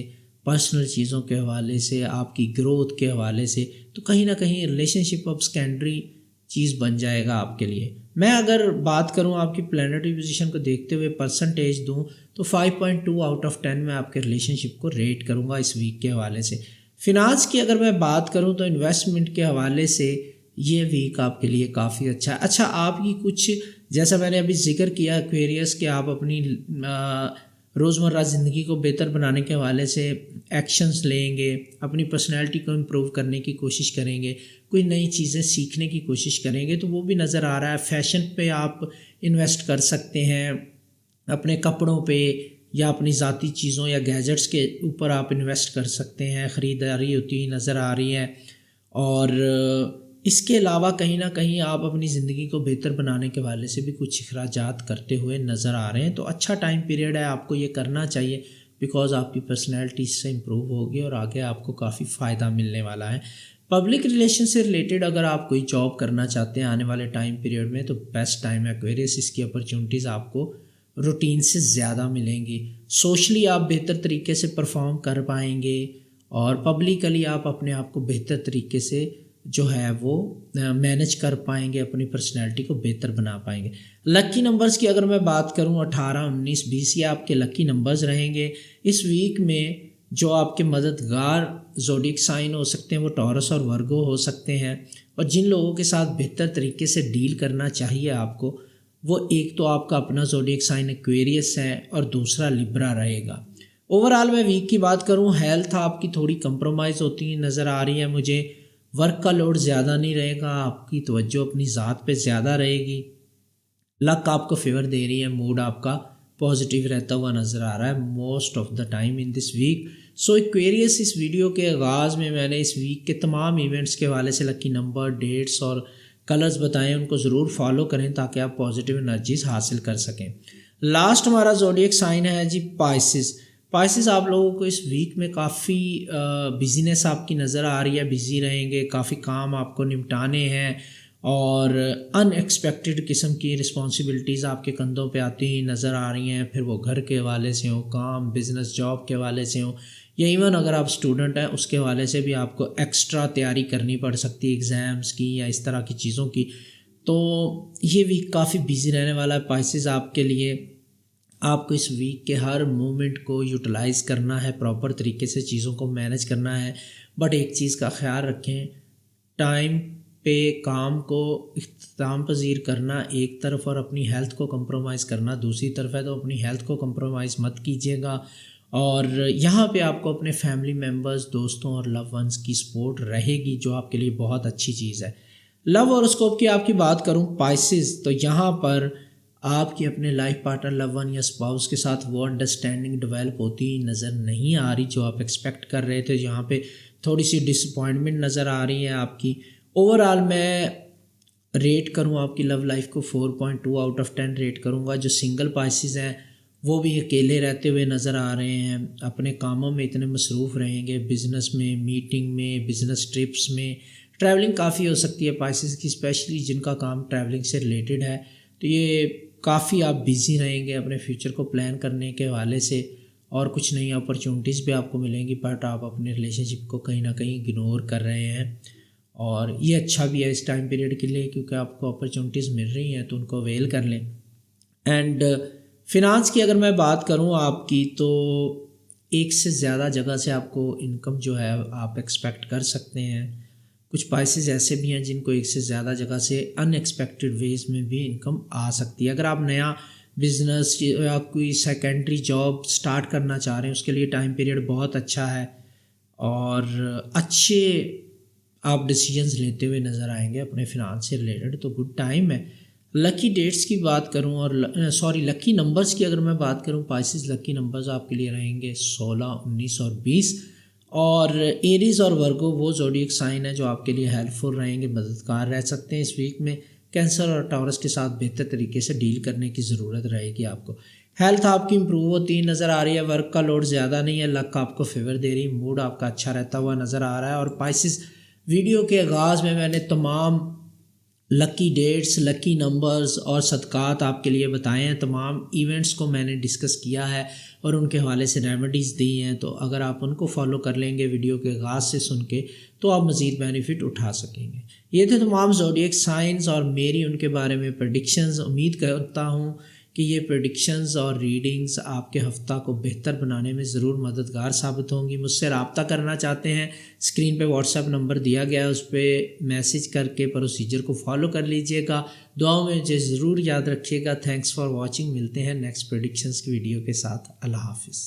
پرسنل چیزوں کے حوالے سے، آپ کی گروتھ کے حوالے سے. تو کہیں نہ کہیں ریلیشن شپ اب سیکنڈری چیز بن جائے گا آپ کے لیے. میں اگر بات کروں آپ کی پلانٹری پوزیشن کو دیکھتے ہوئے پرسنٹیج دوں تو 5.2 آؤٹ آف 10 میں آپ کے ریلیشن شپ کو ریٹ کروں گا اس ویک کے حوالے سے. فنانس کی اگر میں بات کروں تو انویسٹمنٹ کے حوالے سے یہ ویک آپ کے لیے کافی اچھا ہے. اچھا، آپ کی کچھ، جیسا میں نے ابھی ذکر کیا ایکویریس، کہ آپ اپنی روزمرہ زندگی کو بہتر بنانے کے حوالے سے ایکشنز لیں گے، اپنی پرسنالٹی کو امپروو کرنے کی کوشش کریں گے، کوئی نئی چیزیں سیکھنے کی کوشش کریں گے، تو وہ بھی نظر آ رہا ہے. فیشن پہ آپ انویسٹ کر سکتے ہیں، اپنے کپڑوں پہ یا اپنی ذاتی چیزوں یا گیجٹس کے اوپر آپ انویسٹ کر سکتے ہیں، خریداری ہوتی ہوئی نظر آ رہی ہے. اور اس کے علاوہ کہیں نہ کہیں آپ اپنی زندگی کو بہتر بنانے کے حوالے سے بھی کچھ اخراجات کرتے ہوئے نظر آ رہے ہیں. تو اچھا ٹائم پیریڈ ہے، آپ کو یہ کرنا چاہیے، بیکاز آپ کی پرسنالٹی اس سے امپروو ہوگی اور آگے آپ کو کافی فائدہ ملنے والا ہے. پبلک ریلیشن سے ریلیٹڈ اگر آپ کوئی جاب کرنا چاہتے ہیں آنے والے ٹائم پیریڈ میں تو بیسٹ ٹائم ہے ایکویریس. اس کی اپرچونٹیز آپ کو روٹین سے زیادہ ملیں گی. سوشلی آپ بہتر طریقے سے پرفارم کر پائیں گے، اور پبلکلی آپ اپنے آپ کو بہتر طریقے سے جو ہے وہ مینج کر پائیں گے، اپنی پرسنالٹی کو بہتر بنا پائیں گے. لکی نمبرز کی اگر میں بات کروں 18، 19، 20 یہ آپ کے لکی نمبرز رہیں گے اس ویک میں. جو آپ کے مددگار زوڈیک سائن ہو سکتے ہیں وہ ٹورس اور ورگو ہو سکتے ہیں، اور جن لوگوں کے ساتھ بہتر طریقے سے ڈیل کرنا چاہیے آپ کو، وہ ایک تو آپ کا اپنا زوڈیک سائن ایکویریس ہے اور دوسرا لبرا رہے گا. اوورآل میں ویک کی بات کروں، ہیلتھ آپ کی تھوڑی کمپرومائز ہوتی نظر آ رہی ہے مجھے. ورک کا لوڈ زیادہ نہیں رہے گا، آپ کی توجہ اپنی ذات پہ زیادہ رہے گی. لک آپ کو فیور دے رہی ہے، موڈ آپ کا پازیٹیو رہتا ہوا نظر آ رہا ہے most of the time in this week. So ایکویریس، اس ویڈیو کے آغاز میں نے اس ویک کے تمام ایونٹس کے حوالے سے لکی نمبر، ڈیٹس اور کلرز بتائیں، ان کو ضرور فالو کریں تاکہ آپ پازیٹیو انرجیز حاصل کر سکیں. لاسٹ ہمارا زوڈیک سائن ہے جی پائسز. پائسز آپ لوگوں کو اس ویک میں کافی بزینس آپ کی نظر آ رہی ہے، بزی رہیں گے، کافی کام آپ کو نمٹانے ہیں، اور ان ایکسپیکٹڈ قسم کی رسپانسبلٹیز آپ کے کندھوں پہ آتی نظر آ رہی ہیں. پھر وہ گھر کے حوالے سے ہوں، کام، بزنس، جاب کے حوالے سے ہوں، یا ایون اگر آپ اسٹوڈنٹ ہیں اس کے حوالے سے بھی آپ کو ایکسٹرا تیاری کرنی پڑ سکتی ہے ایگزامس کی یا اس طرح کی چیزوں کی. تو یہ ویک کافی بزی رہنے والا ہے پائسز آپ کے لیے. آپ کو اس ویک کے ہر مومنٹ کو یوٹیلائز کرنا ہے، پراپر طریقے سے چیزوں کو مینج کرنا ہے. بٹ ایک چیز کا خیال رکھیں، ٹائم پہ کام کو اختتام پذیر کرنا ایک طرف اور اپنی ہیلتھ کو کمپرومائز کرنا دوسری طرف ہے، تو اپنی ہیلتھ کو کمپرومائز مت کیجیے گا۔ اور یہاں پہ آپ کو اپنے فیملی ممبرز، دوستوں اور لو ونس کی سپورٹ رہے گی، جو آپ کے لیے بہت اچھی چیز ہے۔ لو ہاروسکوپ کی آپ کی بات کروں پائسز، تو یہاں پر آپ کی اپنے لائف پارٹنر، لو ون یا اسپاؤس کے ساتھ وہ انڈرسٹینڈنگ ڈیولپ ہوتی نظر نہیں آ رہی جو آپ ایکسپیکٹ کر رہے تھے۔ یہاں پہ تھوڑی سی ڈس اپوائنٹمنٹ نظر آ رہی ہے آپ کی۔ اوور آل میں ریٹ کروں آپ کی لو لائف کو 4.2 آؤٹ آف 10 ریٹ کروں گا۔ جو سنگل پائسز ہیں وہ بھی اکیلے رہتے ہوئے نظر آ رہے ہیں، اپنے کاموں میں اتنے مصروف رہیں گے، بزنس میں، میٹنگ میں، بزنس ٹرپس میں، ٹریولنگ کافی ہو سکتی ہے پائسز کی، اسپیشلی جن کا کام ٹریولنگ سے ریلیٹڈ ہے، تو یہ کافی آپ بزی رہیں گے اپنے فیوچر کو پلان کرنے کے حوالے سے، اور کچھ نئی اپرچونٹیز بھی آپ کو ملیں گی، بٹ آپ اپنے ریلیشن شپ کو کہیں نہ کہیں اگنور کر رہے ہیں، اور یہ اچھا بھی ہے اس ٹائم پیریڈ کے لیے، کیونکہ آپ کو اپرچونٹیز مل رہی ہیں تو ان کو اویل کر لیں۔ اینڈ فنانس کی اگر میں بات کروں آپ کی، تو ایک سے زیادہ جگہ سے آپ کو انکم جو ہے آپ ایکسپیکٹ کر سکتے ہیں۔ کچھ پائسز ایسے بھی ہیں جن کو ایک سے زیادہ جگہ سے ان ایکسپیکٹڈ ویز میں بھی انکم آ سکتی ہے۔ اگر آپ نیا بزنس یا کوئی سیکنڈری جاب سٹارٹ کرنا چاہ رہے ہیں، اس کے لیے ٹائم پیریڈ بہت اچھا ہے، اور اچھے آپ ڈیسیجنز لیتے ہوئے نظر آئیں گے اپنے فنانس سے ریلیٹڈ، تو گڈ ٹائم ہے۔ لکی ڈیٹس کی بات کروں اور لکی نمبرز کی اگر میں بات کروں، پائسز لکی نمبرز آپ کے لیے رہیں گے 16، 19 اور 20، اور ایریز اور ورگو وہ زوڈیک سائن ہے جو آپ کے لیے ہیلپ فل رہیں گے، مددگار رہ سکتے ہیں اس ویک میں۔ کینسر اور ٹاورس کے ساتھ بہتر طریقے سے ڈیل کرنے کی ضرورت رہے گی آپ کو۔ ہیلتھ آپ کی امپروو ہوتی نظر آ رہی ہے، ورک کا لوڈ زیادہ نہیں ہے، لک آپ کو فیور دے رہی، موڈ آپ کا اچھا رہتا ہوا نظر آ رہا ہے۔ اور پائسز، ویڈیو کے آغاز میں نے تمام لکی ڈیٹس، لکی نمبرز اور صدقات آپ کے لیے بتائے ہیں، تمام ایونٹس کو میں نے ڈسکس کیا ہے اور ان کے حوالے سے ریمیڈیز دی ہیں، تو اگر آپ ان کو فالو کر لیں گے ویڈیو کے آغاز سے سن کے، تو آپ مزید بینیفٹ اٹھا سکیں گے۔ یہ تھے تمام زوڈیک سائنز اور میری ان کے بارے میں پریڈکشنز۔ امید کرتا ہوں کہ یہ پریڈکشنز اور ریڈنگز آپ کے ہفتہ کو بہتر بنانے میں ضرور مددگار ثابت ہوں گی۔ مجھ سے رابطہ کرنا چاہتے ہیں، اسکرین پہ واٹس ایپ نمبر دیا گیا ہے، اس پہ میسج کر کے پروسیجر کو فالو کر لیجئے گا۔ دعاؤں میں مجھے ضرور یاد رکھیے گا۔ Thanks for watching. ملتے ہیں نیکسٹ پریڈکشنز کی ویڈیو کے ساتھ۔ اللہ حافظ۔